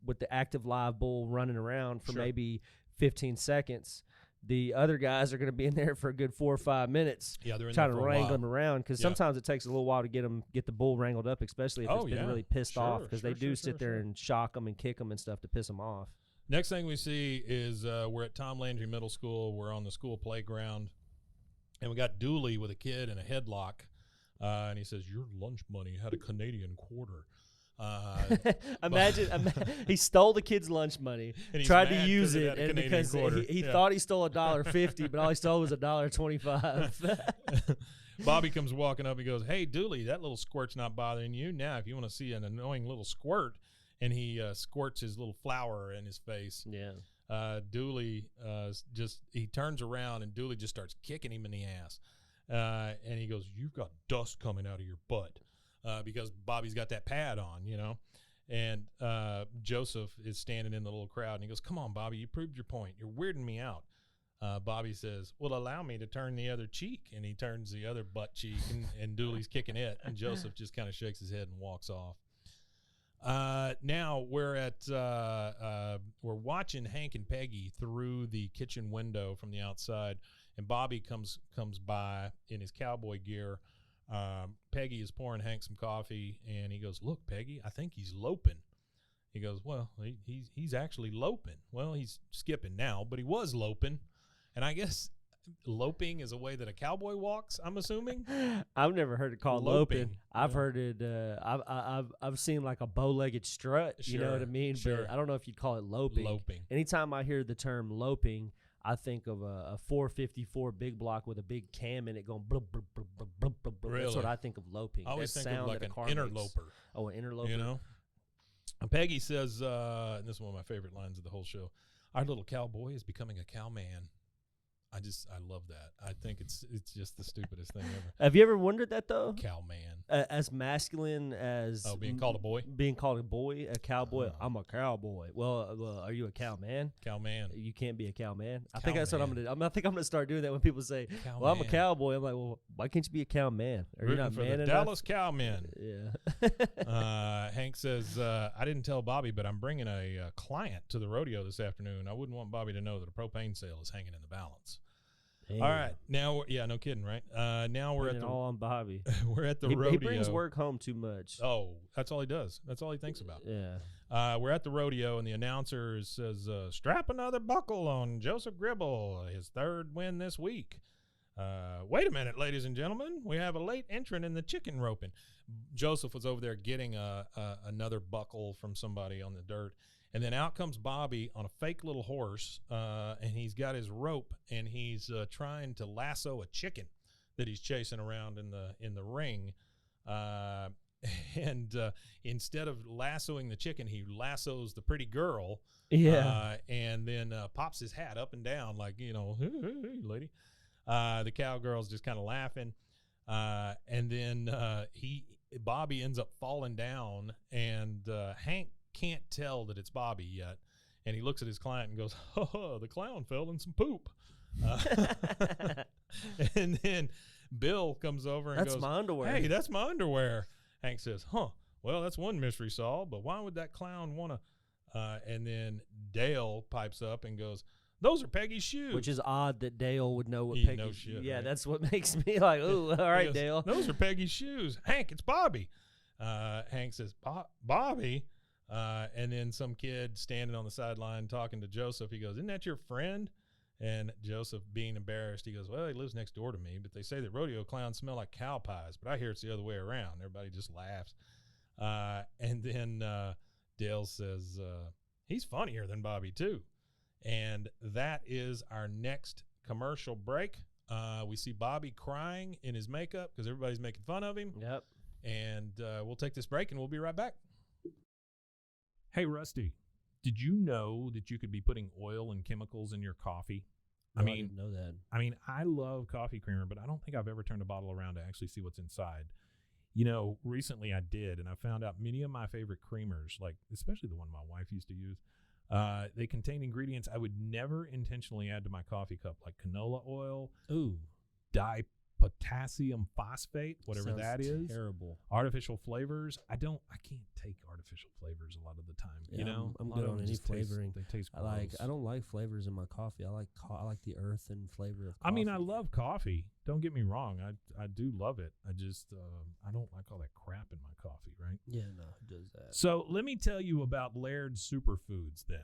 with the active live bull running around for Sure. maybe 15 seconds. the other guys are going to be in there for a good 4 or 5 minutes. Yeah, they're in trying there to for a wrangle while. them around because Yeah. sometimes it takes a little while to get the bull wrangled up, especially if it's been really pissed off because they do sit there and shock them and kick them and stuff to piss them off. Next thing we see is we're at Tom Landry Middle School. We're on the school playground, and we got Dooley with a kid in a headlock, and he says, "Your lunch money had a Canadian quarter." Imagine he stole the kid's lunch money, And he's tried to mad use 'cause it it, had a and Canadian because quarter. he Yeah. thought he stole $1.50, but all he stole was $1.25. Bobby comes walking up. He goes, "Hey, Dooley, that little squirt's not bothering you. Now, if you want to see an annoying little squirt," and he squirts his little flower in his face. Yeah. Dooley he turns around, and Dooley just starts kicking him in the ass. And he goes, "You've got dust coming out of your butt," because Bobby's got that pad on, you know. And Joseph is standing in the little crowd, and he goes, "Come on, Bobby, you proved your point. You're weirding me out." Bobby says, "Well, allow me to turn the other cheek," and he turns the other butt cheek, and Dooley's kicking it, and Joseph just kind of shakes his head and walks off. Now we're at we're watching Hank and Peggy through the kitchen window from the outside, and Bobby comes by in his cowboy gear. Peggy is pouring Hank some coffee, and he goes, "Look, Peggy, I think he's loping." He goes, "Well, he's actually loping." Well, he's skipping now, but he was loping, and I guess loping is a way that a cowboy walks, I'm assuming. I've never heard it called Loping. loping. I've heard it. I've seen like a bow-legged strut. You know what I mean? Sure. But I don't know if you'd call it loping. Loping. Anytime I hear the term loping, I think of a 454 big block with a big cam in it going blub, blub, blub, blub, blub, blub, blub. That's what Really? I think of loping. I always that think of sound like that a an car makes. interloper. Oh, an interloper. You know? And Peggy says, and this is one of my favorite lines of the whole show, "Our little cowboy is becoming a cowman." I love that. I think it's just the stupidest thing ever. Have you ever wondered that though? Cowman. As masculine as Being called a boy? being called a boy, a cowboy. I'm a cowboy. Well, are you a cowman? Cowman. You can't be a cowman. I think that's what I'm Cowman. gonna do. I think I'm gonna start doing that when people say, "Well, I'm a Cowman. cowboy." I'm like, "Well, why can't you be a cowman? Are you Rooting not for man the enough?" Dallas Cowmen. Yeah. Hank says, "I didn't tell Bobby, but I'm bringing a client to the rodeo this afternoon. I wouldn't want Bobby to know that a propane sale is hanging in the balance." Damn. All right, now no kidding, right? Now we're Putting at it the all on Bobby. we're at the He rodeo. brings work home too much. Oh, that's all he does. That's all he thinks about. Yeah. We're at the rodeo, and the announcer says, "Strap another buckle on Joseph Gribble, his third win this week." Wait a minute, ladies and gentlemen. We have a late entrant in the chicken roping. Joseph was over there getting another buckle from somebody on the dirt. And then out comes Bobby on a fake little horse, and he's got his rope, and he's trying to lasso a chicken that he's chasing around in the ring. And instead of lassoing the chicken, he lassos the pretty girl. Yeah. And then pops his hat up and down like, you know, hey, lady. The cowgirl's just kind of laughing. And then Bobby ends up falling down, and Hank can't tell that it's Bobby yet, and he looks at his client and goes, "Oh, the clown fell in some poop." And then Bill comes over and That's goes, my underwear. "Hey, that's my underwear." Hank says, "Huh, well, that's one mystery solved, but why would that clown want to?" And then Dale pipes up and goes, "Those are Peggy's shoes." Which is odd that Dale would know what He Peggy. knows shit, Yeah, right? that's what makes me like, "Ooh, all right, He goes, Dale." "Those are Peggy's shoes." "Hank, it's Bobby." Hank says, "Bobby?" And then some kid standing on the sideline talking to Joseph, he goes, "Isn't that your friend?" And Joseph, being embarrassed, he goes, "Well, he lives next door to me, but they say that rodeo clowns smell like cow pies, but I hear it's the other way around." Everybody just laughs. And then Dale says, "He's funnier than Bobby, too." And that is our next commercial break. We see Bobby crying in his makeup because everybody's making fun of him. Yep. And we'll take this break, and we'll be right back. Hey, Rusty, did you know that you could be putting oil and chemicals in your coffee? No, I didn't know that. I love coffee creamer, but I don't think I've ever turned a bottle around to actually see what's inside. You know, recently I did, and I found out many of my favorite creamers, like especially the one my wife used to use, they contain ingredients I would never intentionally add to my coffee cup, like canola oil, Ooh. potassium phosphate, whatever Sounds that is. terrible. Artificial flavors. I can't take artificial flavors a lot of the time. Yeah, you know, I'm A lot good of on them any just taste- flavoring. They taste I gross. don't like flavors in my coffee. I like the earth and flavor of coffee. I mean, I love coffee. Don't get me wrong. I do love it. I just I don't like all that crap in my coffee, right? Yeah, no, who does that? So let me tell you about Laird Superfoods then.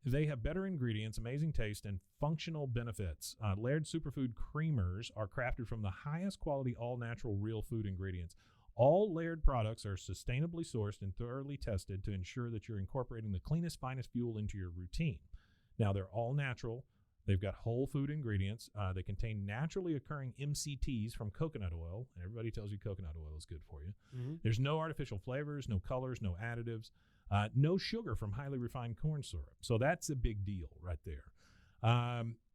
They have better ingredients, amazing taste, and functional benefits. Laird Superfood creamers are crafted from the highest quality, all-natural, real food ingredients. All Laird products are sustainably sourced and thoroughly tested to ensure that you're incorporating the cleanest, finest fuel into your routine. Now, they're all natural. They've got whole food ingredients. They contain naturally occurring MCTs from coconut oil. And everybody tells you coconut oil is good for you. Mm-hmm. There's no artificial flavors, no colors, no additives, no sugar from highly refined corn syrup. So that's a big deal right there.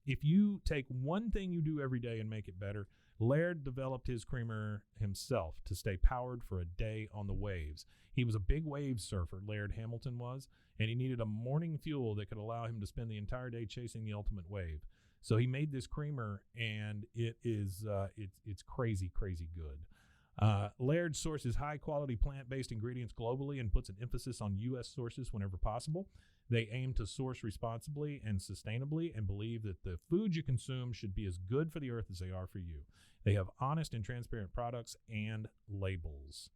If you take one thing you do every day and make it better, Laird developed his creamer himself to stay powered for a day on the waves. He was a big wave surfer, Laird Hamilton was, and he needed a morning fuel that could allow him to spend the entire day chasing the ultimate wave. So he made this creamer, and it is it's crazy, crazy good. Laird sources high-quality plant-based ingredients globally and puts an emphasis on U.S. sources whenever possible. They aim to source responsibly and sustainably and believe that the foods you consume should be as good for the earth as they are for you. They have honest and transparent products and labels.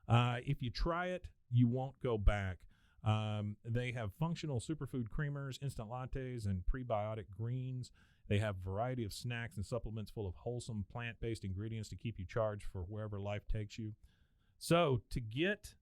If you try it, you won't go back. They have functional superfood creamers, instant lattes, and prebiotic greens. They have a variety of snacks and supplements full of wholesome plant-based ingredients to keep you charged for wherever life takes you. So to get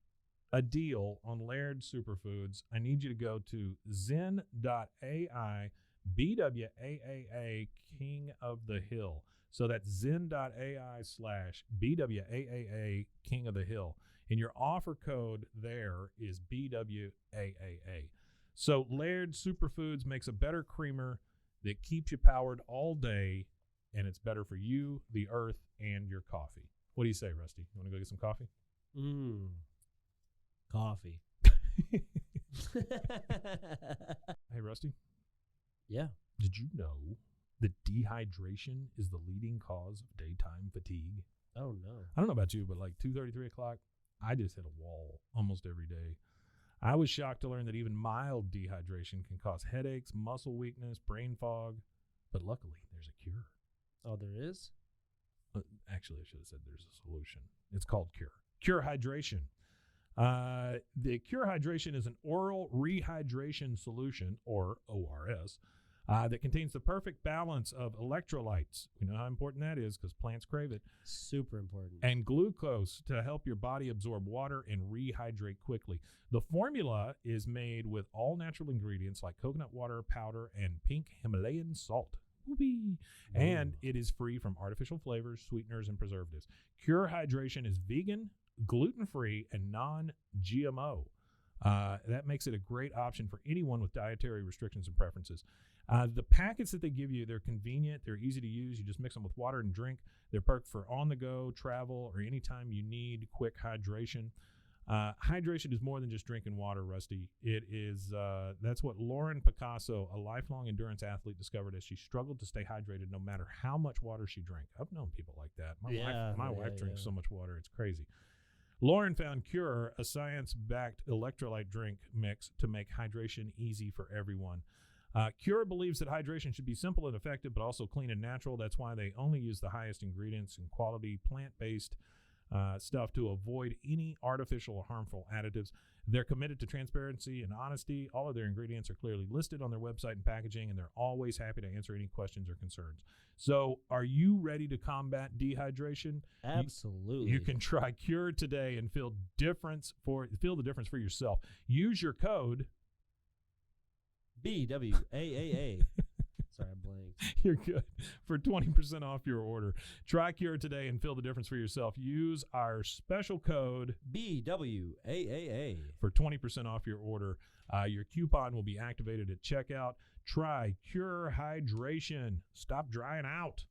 a deal on Laird Superfoods, I need you to go to zen.ai, BWAAA, King of the Hill. So that's zen.ai/BWAAA, King of the Hill. And your offer code there is BWAAA. So Laird Superfoods makes a better creamer that keeps you powered all day, and it's better for you, the earth, and your coffee. What do you say, Rusty? You want to go get some coffee? Coffee. Hey, Rusty, Yeah. did you know that dehydration is the leading cause of daytime fatigue? Oh, no. I don't know about you, but like 2:30, 3 o'clock, I just hit a wall almost every day. I was shocked to learn that even mild dehydration can cause headaches, muscle weakness, brain fog, but luckily there's a cure. Oh, there is? Actually, I should have said there's a solution. It's called Cure. Cure Hydration. The Cure Hydration is an oral rehydration solution, or ORS, that contains the perfect balance of electrolytes. You know how important that is because plants crave it. Super important. And glucose to help your body absorb water and rehydrate quickly. The formula is made with all natural ingredients like coconut water, powder, and pink Himalayan salt. Whoopee. And it is free from artificial flavors, sweeteners, and preservatives. Cure Hydration is vegan, gluten-free, and non-GMO. That makes it a great option for anyone with dietary restrictions and preferences. The packets that they give you, they're convenient, they're easy to use. You just mix them with water and drink. They're perfect for on-the-go, travel, or anytime you need quick hydration. Hydration is more than just drinking water, Rusty. It is, that's what Lauren Picasso, a lifelong endurance athlete, discovered as she struggled to stay hydrated no matter how much water she drank. I've known people like that. My wife drinks so much water, it's crazy. Lauren found Cure, a science-backed electrolyte drink mix to make hydration easy for everyone. Cure believes that hydration should be simple and effective, but also clean and natural. That's why they only use the highest ingredients and quality plant-based stuff to avoid any artificial or harmful additives. They're committed to transparency and honesty. All of their ingredients are clearly listed on their website and packaging, and they're always happy to answer any questions or concerns. So are you ready to combat dehydration? Absolutely. You can try Cure today and feel the difference for yourself. Use your code BWAAA. Sorry, I blanked. You're good. For 20% off your order. Try Cure today and feel the difference for yourself. Use our special code BWAAA for 20% off your order. Your coupon will be activated at checkout. Try Cure Hydration. Stop drying out.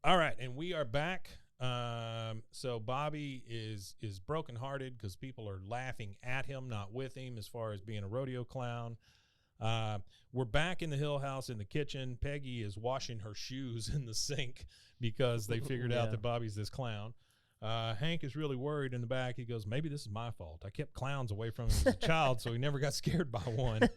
All right, and we are back. So Bobby is brokenhearted because people are laughing at him, not with him, as far as being a rodeo clown. We're back in the Hill house in the kitchen. Peggy is washing her shoes in the sink because they figured out that Bobby's this clown. Hank is really worried in the back. He goes, maybe this is my fault. I kept clowns away from him as a child, so he never got scared by one.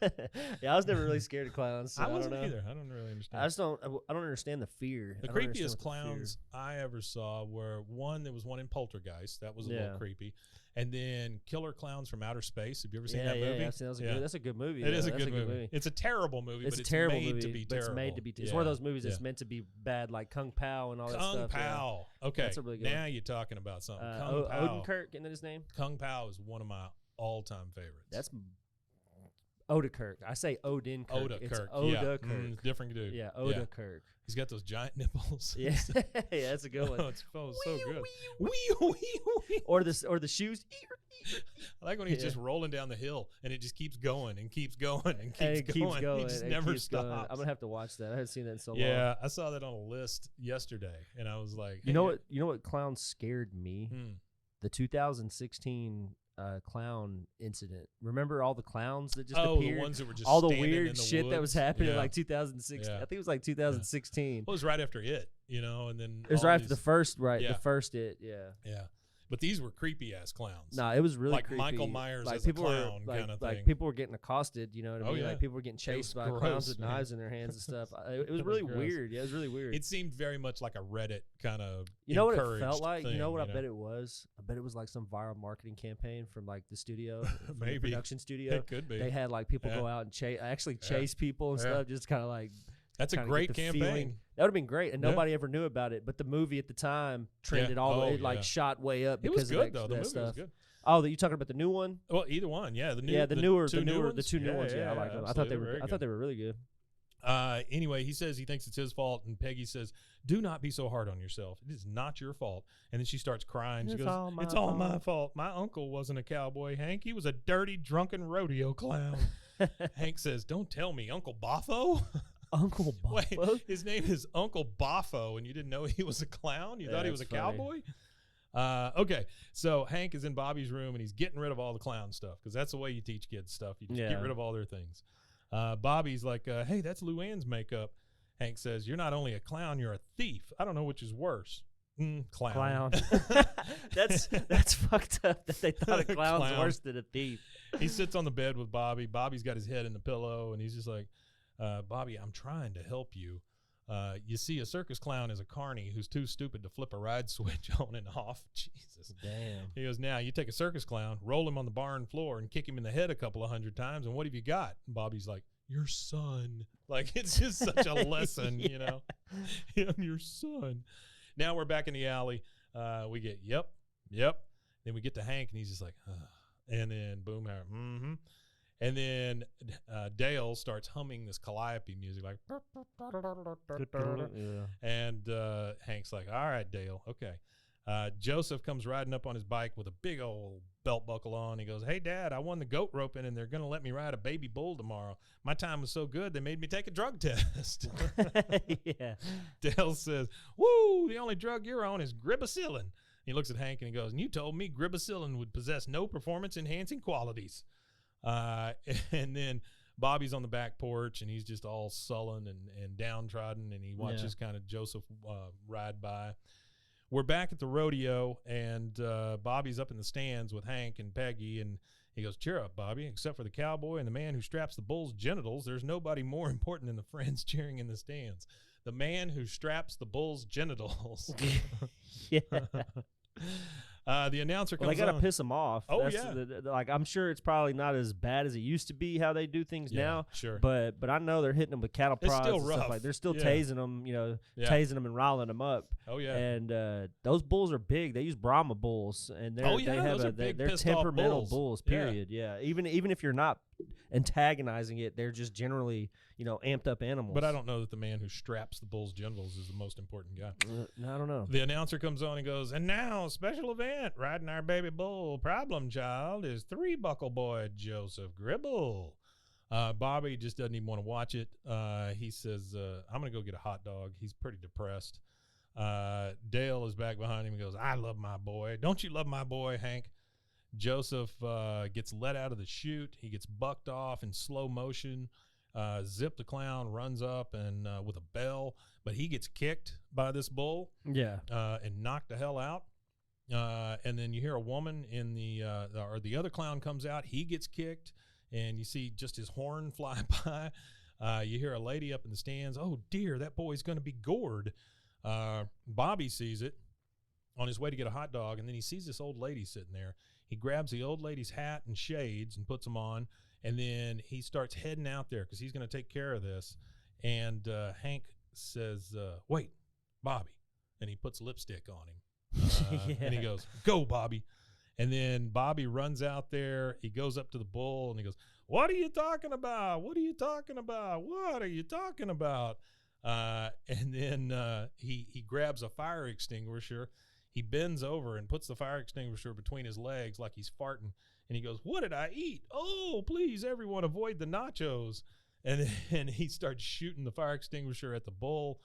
Yeah, I was never really scared of clowns. So I wasn't don't know. either. I don't really understand. I don't understand the fear. The creepiest clowns I ever saw were there was one in Poltergeist. That was a little creepy. And then Killer Clowns from Outer Space. Have you ever seen that movie? Yeah, that's a good movie. It is a good movie. It's a terrible movie, but it's made to be terrible. It's made to be. It's one of those movies that's meant to be bad, like Kung Pao and all that stuff. Kung Pao. Yeah. Okay, that's a really good now one. you're talking about something. Kung Pao. Odenkirk, isn't that his name? Kung Pao is one of my all-time favorites. That's Odekirk. I say Odenkirk. Odekirk. It's Odekirk. Different dude. Yeah, Odekirk. He's got those giant nipples. Yeah, yeah, that's a good one. It's so good. Or the shoes. I like when he's just rolling down the hill and it just keeps going and keeps going and keeps going. He just never stops. I'm gonna have to watch that. I haven't seen that in so long. Yeah, I saw that on a list yesterday, and I was like, you know what clown scared me? The 2016 clown incident. Remember all the clowns that just appeared? The ones that were just all the weird in the shit woods? That was happening in like 2016. I think it was like 2016. Well, it was right after it, and then it was right after the first, the first it, yeah. But these were creepy ass clowns. No, it was really like creepy. Michael Myers like as a clown kind of thing. Like people were getting accosted, you know what I mean? Yeah. Like people were getting chased by clowns with knives in their hands and stuff. It was really weird. Yeah, it was really weird. It seemed very much like a Reddit kind of. You know what it felt like? Thing, you know what I bet it was? I bet it was like some viral marketing campaign from like the studio, from maybe the production studio. It could be. They had like people go out and chase people and stuff, just kind of like. That's a great campaign. Feeling. That would have been great, and nobody ever knew about it. But the movie at the time trended all the way, like shot way up. It because was good of though. The movie was good. Oh, you talking about the new one? Well, either one, yeah. The two new ones. Yeah, I like them. I thought they were really good. Anyway, he says he thinks it's his fault, and Peggy says, "Do not be so hard on yourself. It is not your fault." And then she starts crying. She goes, "It's all my fault. My uncle wasn't a cowboy, Hank. He was a dirty, drunken rodeo clown." Hank says, "Don't tell me, Uncle Boffo." Uncle Boffo? Wait, his name is Uncle Boffo, and you didn't know he was a clown? You thought he was a cowboy? Okay, so Hank is in Bobby's room, and he's getting rid of all the clown stuff, because that's the way you teach kids stuff. You just get rid of all their things. Bobby's like, hey, that's Luann's makeup. Hank says, you're not only a clown, you're a thief. I don't know which is worse. Clown. That's fucked up that they thought a clown's worse than a thief. He sits on the bed with Bobby. Bobby's got his head in the pillow, and he's just like, Bobby, I'm trying to help you. You see, a circus clown is a carny who's too stupid to flip a ride switch on and off. Jesus. Damn. He goes, now you take a circus clown, roll him on the barn floor, and kick him in the head a couple of 100 times, and what have you got? And Bobby's like, your son. Like, it's just such a lesson, you know. I'm your son. Now we're back in the alley. We get, yep. Then we get to Hank, and he's just like, and then boom, and then Dale starts humming this calliope music, like, and Hank's like, all right, Dale, okay. Joseph comes riding up on his bike with a big old belt buckle on. He goes, hey, Dad, I won the goat roping, and they're going to let me ride a baby bull tomorrow. My time was so good, they made me take a drug test. Yeah. Dale says, woo, the only drug you're on is gribacillin. He looks at Hank, and he goes, and you told me gribacillin would possess no performance-enhancing qualities. And then Bobby's on the back porch, and he's just all sullen and downtrodden, and he watches kind of Joseph ride by. We're back at the rodeo, and Bobby's up in the stands with Hank and Peggy, and he goes, cheer up, Bobby. Except for the cowboy and the man who straps the bull's genitals, there's nobody more important than the friends cheering in the stands. The man who straps the bull's genitals. Yeah. The announcer comes on. They got to piss them off. Oh, like, I'm sure it's probably not as bad as it used to be how they do things now. Sure. But I know they're hitting them with cattle prods. It's still and rough. Stuff. Like, they're still tasing them, tasing them and riling them up. Oh, yeah. And those bulls are big. They use Brahma bulls. And they're temperamental bulls, period. Yeah. Even if you're not antagonizing it, they're just generally, amped up animals. But I don't know that the man who straps the bull's genitals is the most important guy. I don't know. The announcer comes on and goes, and now, special event, riding our baby bull problem child is 3-buckle boy Joseph Gribble. Bobby just doesn't even want to watch it. He says, I'm going to go get a hot dog. He's pretty depressed. Dale is back behind him and goes, I love my boy. Don't you love my boy, Hank? Joseph gets let out of the chute. He gets bucked off in slow motion. Zip the clown runs up and with a bell, but he gets kicked by this bull. Yeah. And knocked the hell out. And then you hear a woman in or the other clown comes out. He gets kicked, and you see just his horn fly by. You hear a lady up in the stands. Oh dear, that boy's going to be gored. Bobby sees it on his way to get a hot dog, and then he sees this old lady sitting there. He grabs the old lady's hat and shades and puts them on, and then he starts heading out there because he's going to take care of this. And Hank says, wait, Bobby. And he puts lipstick on him. And he goes, go, Bobby. And then Bobby runs out there. He goes up to the bull, and he goes, what are you talking about? What are you talking about? What are you talking about? And then he grabs a fire extinguisher. He bends over and puts the fire extinguisher between his legs like he's farting. And he goes, what did I eat? Oh, please, everyone, avoid the nachos. And then he starts shooting the fire extinguisher at the bull.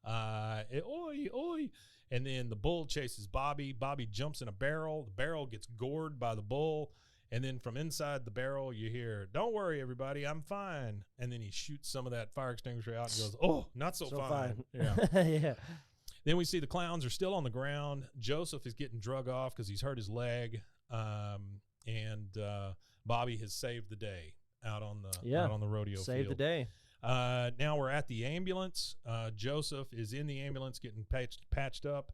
Oi, oi. And then the bull chases Bobby. Bobby jumps in a barrel. The barrel gets gored by the bull. And then from inside the barrel, you hear, don't worry, everybody, I'm fine. And then he shoots some of that fire extinguisher out and goes, oh, not so fine. Yeah. Yeah. Then we see the clowns are still on the ground. Joseph is getting drug off because he's hurt his leg. And Bobby has saved the day out on the rodeo field. Saved the day. Now we're at the ambulance. Joseph is in the ambulance getting patched up.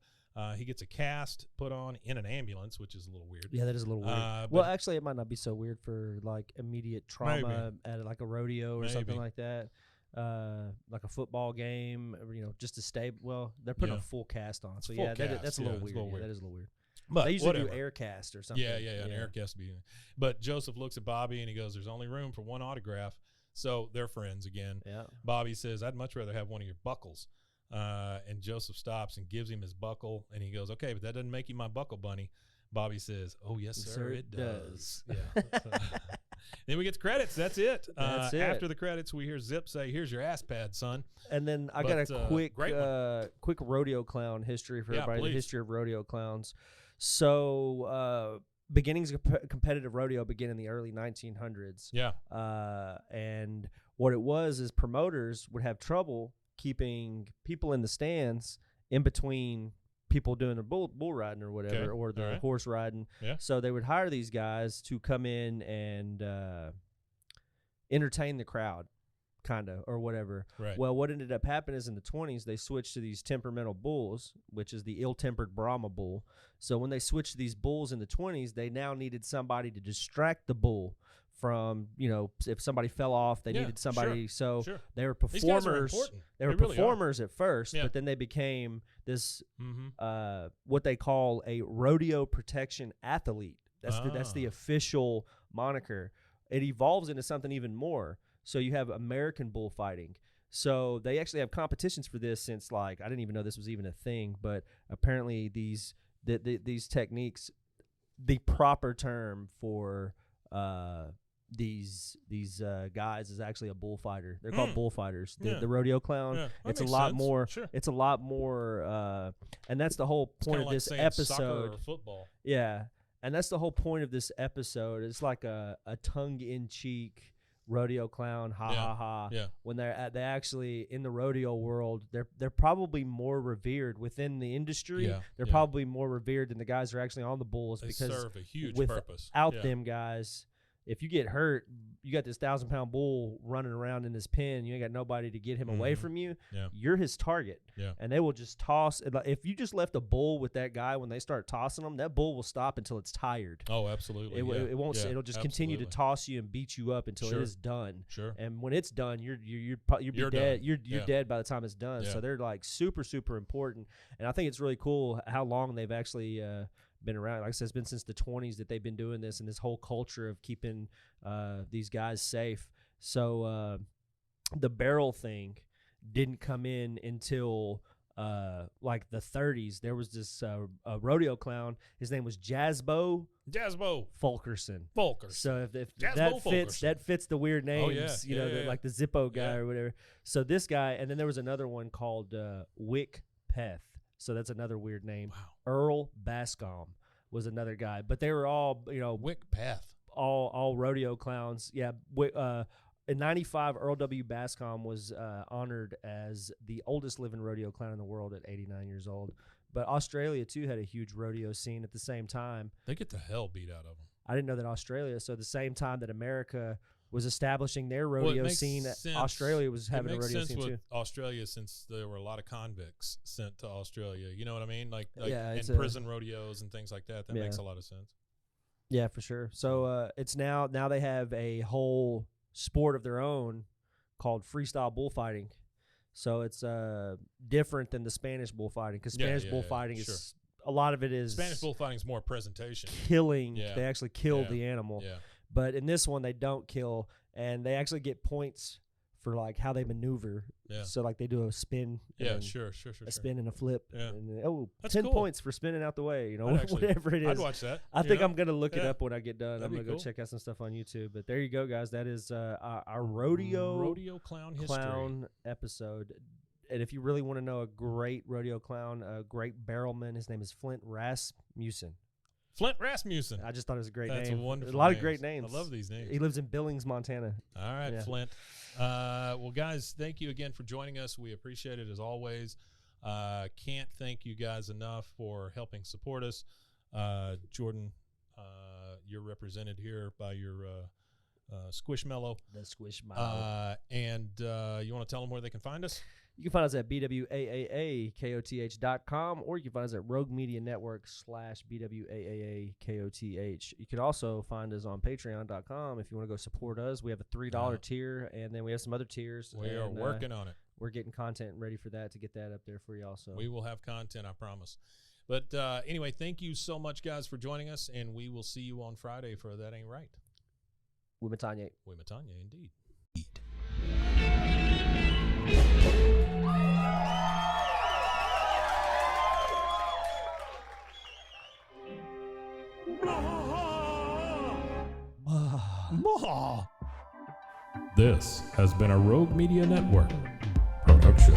He gets a cast put on in an ambulance, which is a little weird. Yeah, that is a little weird. Well, actually, it might not be so weird for like immediate trauma at like a rodeo or something like that. Like a football game, just to stay. Well, they're putting a full cast on, so that's a little weird. That is a little weird. But they usually do air cast or something. Yeah, an air cast would be. But Joseph looks at Bobby and he goes, "There's only room for one autograph." So they're friends again. Yeah. Bobby says, "I'd much rather have one of your buckles." And Joseph stops and gives him his buckle, and he goes, "Okay, but that doesn't make you my buckle bunny." Bobby says, "Oh yes, sir, it does." Yeah. Then we get the credits. That's it. That's it. After the credits, we hear Zip say, "Here's your ass pad, son." And then I got a quick rodeo clown history for everybody. Please. The history of rodeo clowns. So beginnings of competitive rodeo begin in the early 1900s. Yeah. And what it was is promoters would have trouble keeping people in the stands in between people doing the bull riding or whatever, or the horse riding. Yeah. So they would hire these guys to come in and entertain the crowd, kind of, or whatever. Right. Well, what ended up happening is in the 20s, they switched to these temperamental bulls, which is the ill-tempered Brahma bull. So when they switched to these bulls in the 20s, they now needed somebody to distract the bull from, if somebody fell off, they needed somebody. So they were performers. They were performers at first, but then they became this what they call a rodeo protection athlete. That's the official moniker. It evolves into something even more. So you have American bullfighting. So they actually have competitions for this since, like, I didn't even know this was even a thing, but apparently these techniques, the proper term for these guys is actually a bullfighter. They're called bullfighters. The rodeo clown. It's a lot more. Sure. It's a lot more. And that's the whole point of this episode. Soccer or football. Yeah, and that's the whole point of this episode. It's like a tongue-in-cheek rodeo clown, ha. Yeah. When they actually in the rodeo world, they're probably more revered within the industry. Yeah. They're probably more revered than the guys who are actually on the bulls, They because serve a huge purpose. Without them guys, if you get hurt, you got this 1,000-pound bull running around in this pen. You ain't got nobody to get him away from you. Yeah. You're his target. Yeah. And they will just toss. If you just left a bull with that guy, when they start tossing them, that bull will stop until it's tired. Oh, absolutely. It won't. It'll just continue to toss you and beat you up until it is done. Sure. And when it's done, you're dead. Done. You're dead by the time it's done. Yeah. So they're like super, super important. And I think it's really cool how long they've actually been around. Like I said, it's been since the 20s that they've been doing this, and this whole culture of keeping these guys safe. So the barrel thing didn't come in until like the 30s. There was this rodeo clown. His name was Jazzbo Fulkerson. So if that fits the weird names, like the Zippo guy or whatever. So this guy, and then there was another one called Wick Peth. So that's another weird name. Wow. Earl Bascom was another guy. But they were all, Wick Path. all rodeo clowns. Yeah. In 95, Earl W. Bascom was honored as the oldest living rodeo clown in the world at 89 years old. But Australia, too, had a huge rodeo scene at the same time. They get the hell beat out of them. I didn't know that Australia. So the same time that America was establishing their rodeo scene, Australia was having a rodeo scene, too. Australia, since there were a lot of convicts sent to Australia. You know what I mean? Like yeah, and prison rodeos and things like that. That makes a lot of sense. Yeah, for sure. So it's now they have a whole sport of their own called freestyle bullfighting. So it's different than the Spanish bullfighting, because Spanish bullfighting is a lot of it is Spanish bullfighting is more presentation, killing. Yeah. They actually kill the animal. Yeah. But in this one, they don't kill, and they actually get points for like how they maneuver. Yeah. So like they do a spin. Yeah, sure. A spin and a flip. Yeah. And, That's 10 cool. points for spinning out the way. Whatever it is. I'd watch that. I think I'm gonna look it up when I get done. That'd I'm gonna be go cool. check out some stuff on YouTube. But there you go, guys. That is our rodeo clown history. Episode. And if you really want to know a great rodeo clown, a great barrelman, his name is Flint Rasmussen. Flint Rasmussen. I just thought it was a great That's name. a wonderful lot names. of great names. I love these names. He lives in Billings, Montana. All right, Yeah. Flint. Well, guys, thank you again for joining us. We appreciate it as always. Can't thank you guys enough for helping support us. Jordan, you're represented here by your Squishmallow. The Squishmallow. And you want to tell them where they can find us? You can find us at bwaaakoth.com, or you can find us at Rogue Media Network /bwaaakoth. You can also find us on patreon.com if you want to go support us. We have a $3 tier, and then we have some other tiers. We are working on it. We're getting content ready for that to get that up there for you also. We will have content, I promise. But anyway, thank you so much, guys, for joining us, and we will see you on Friday for That Ain't Right. Wimatanye. Wimatanye, indeed. This has been a Rogue Media Network production.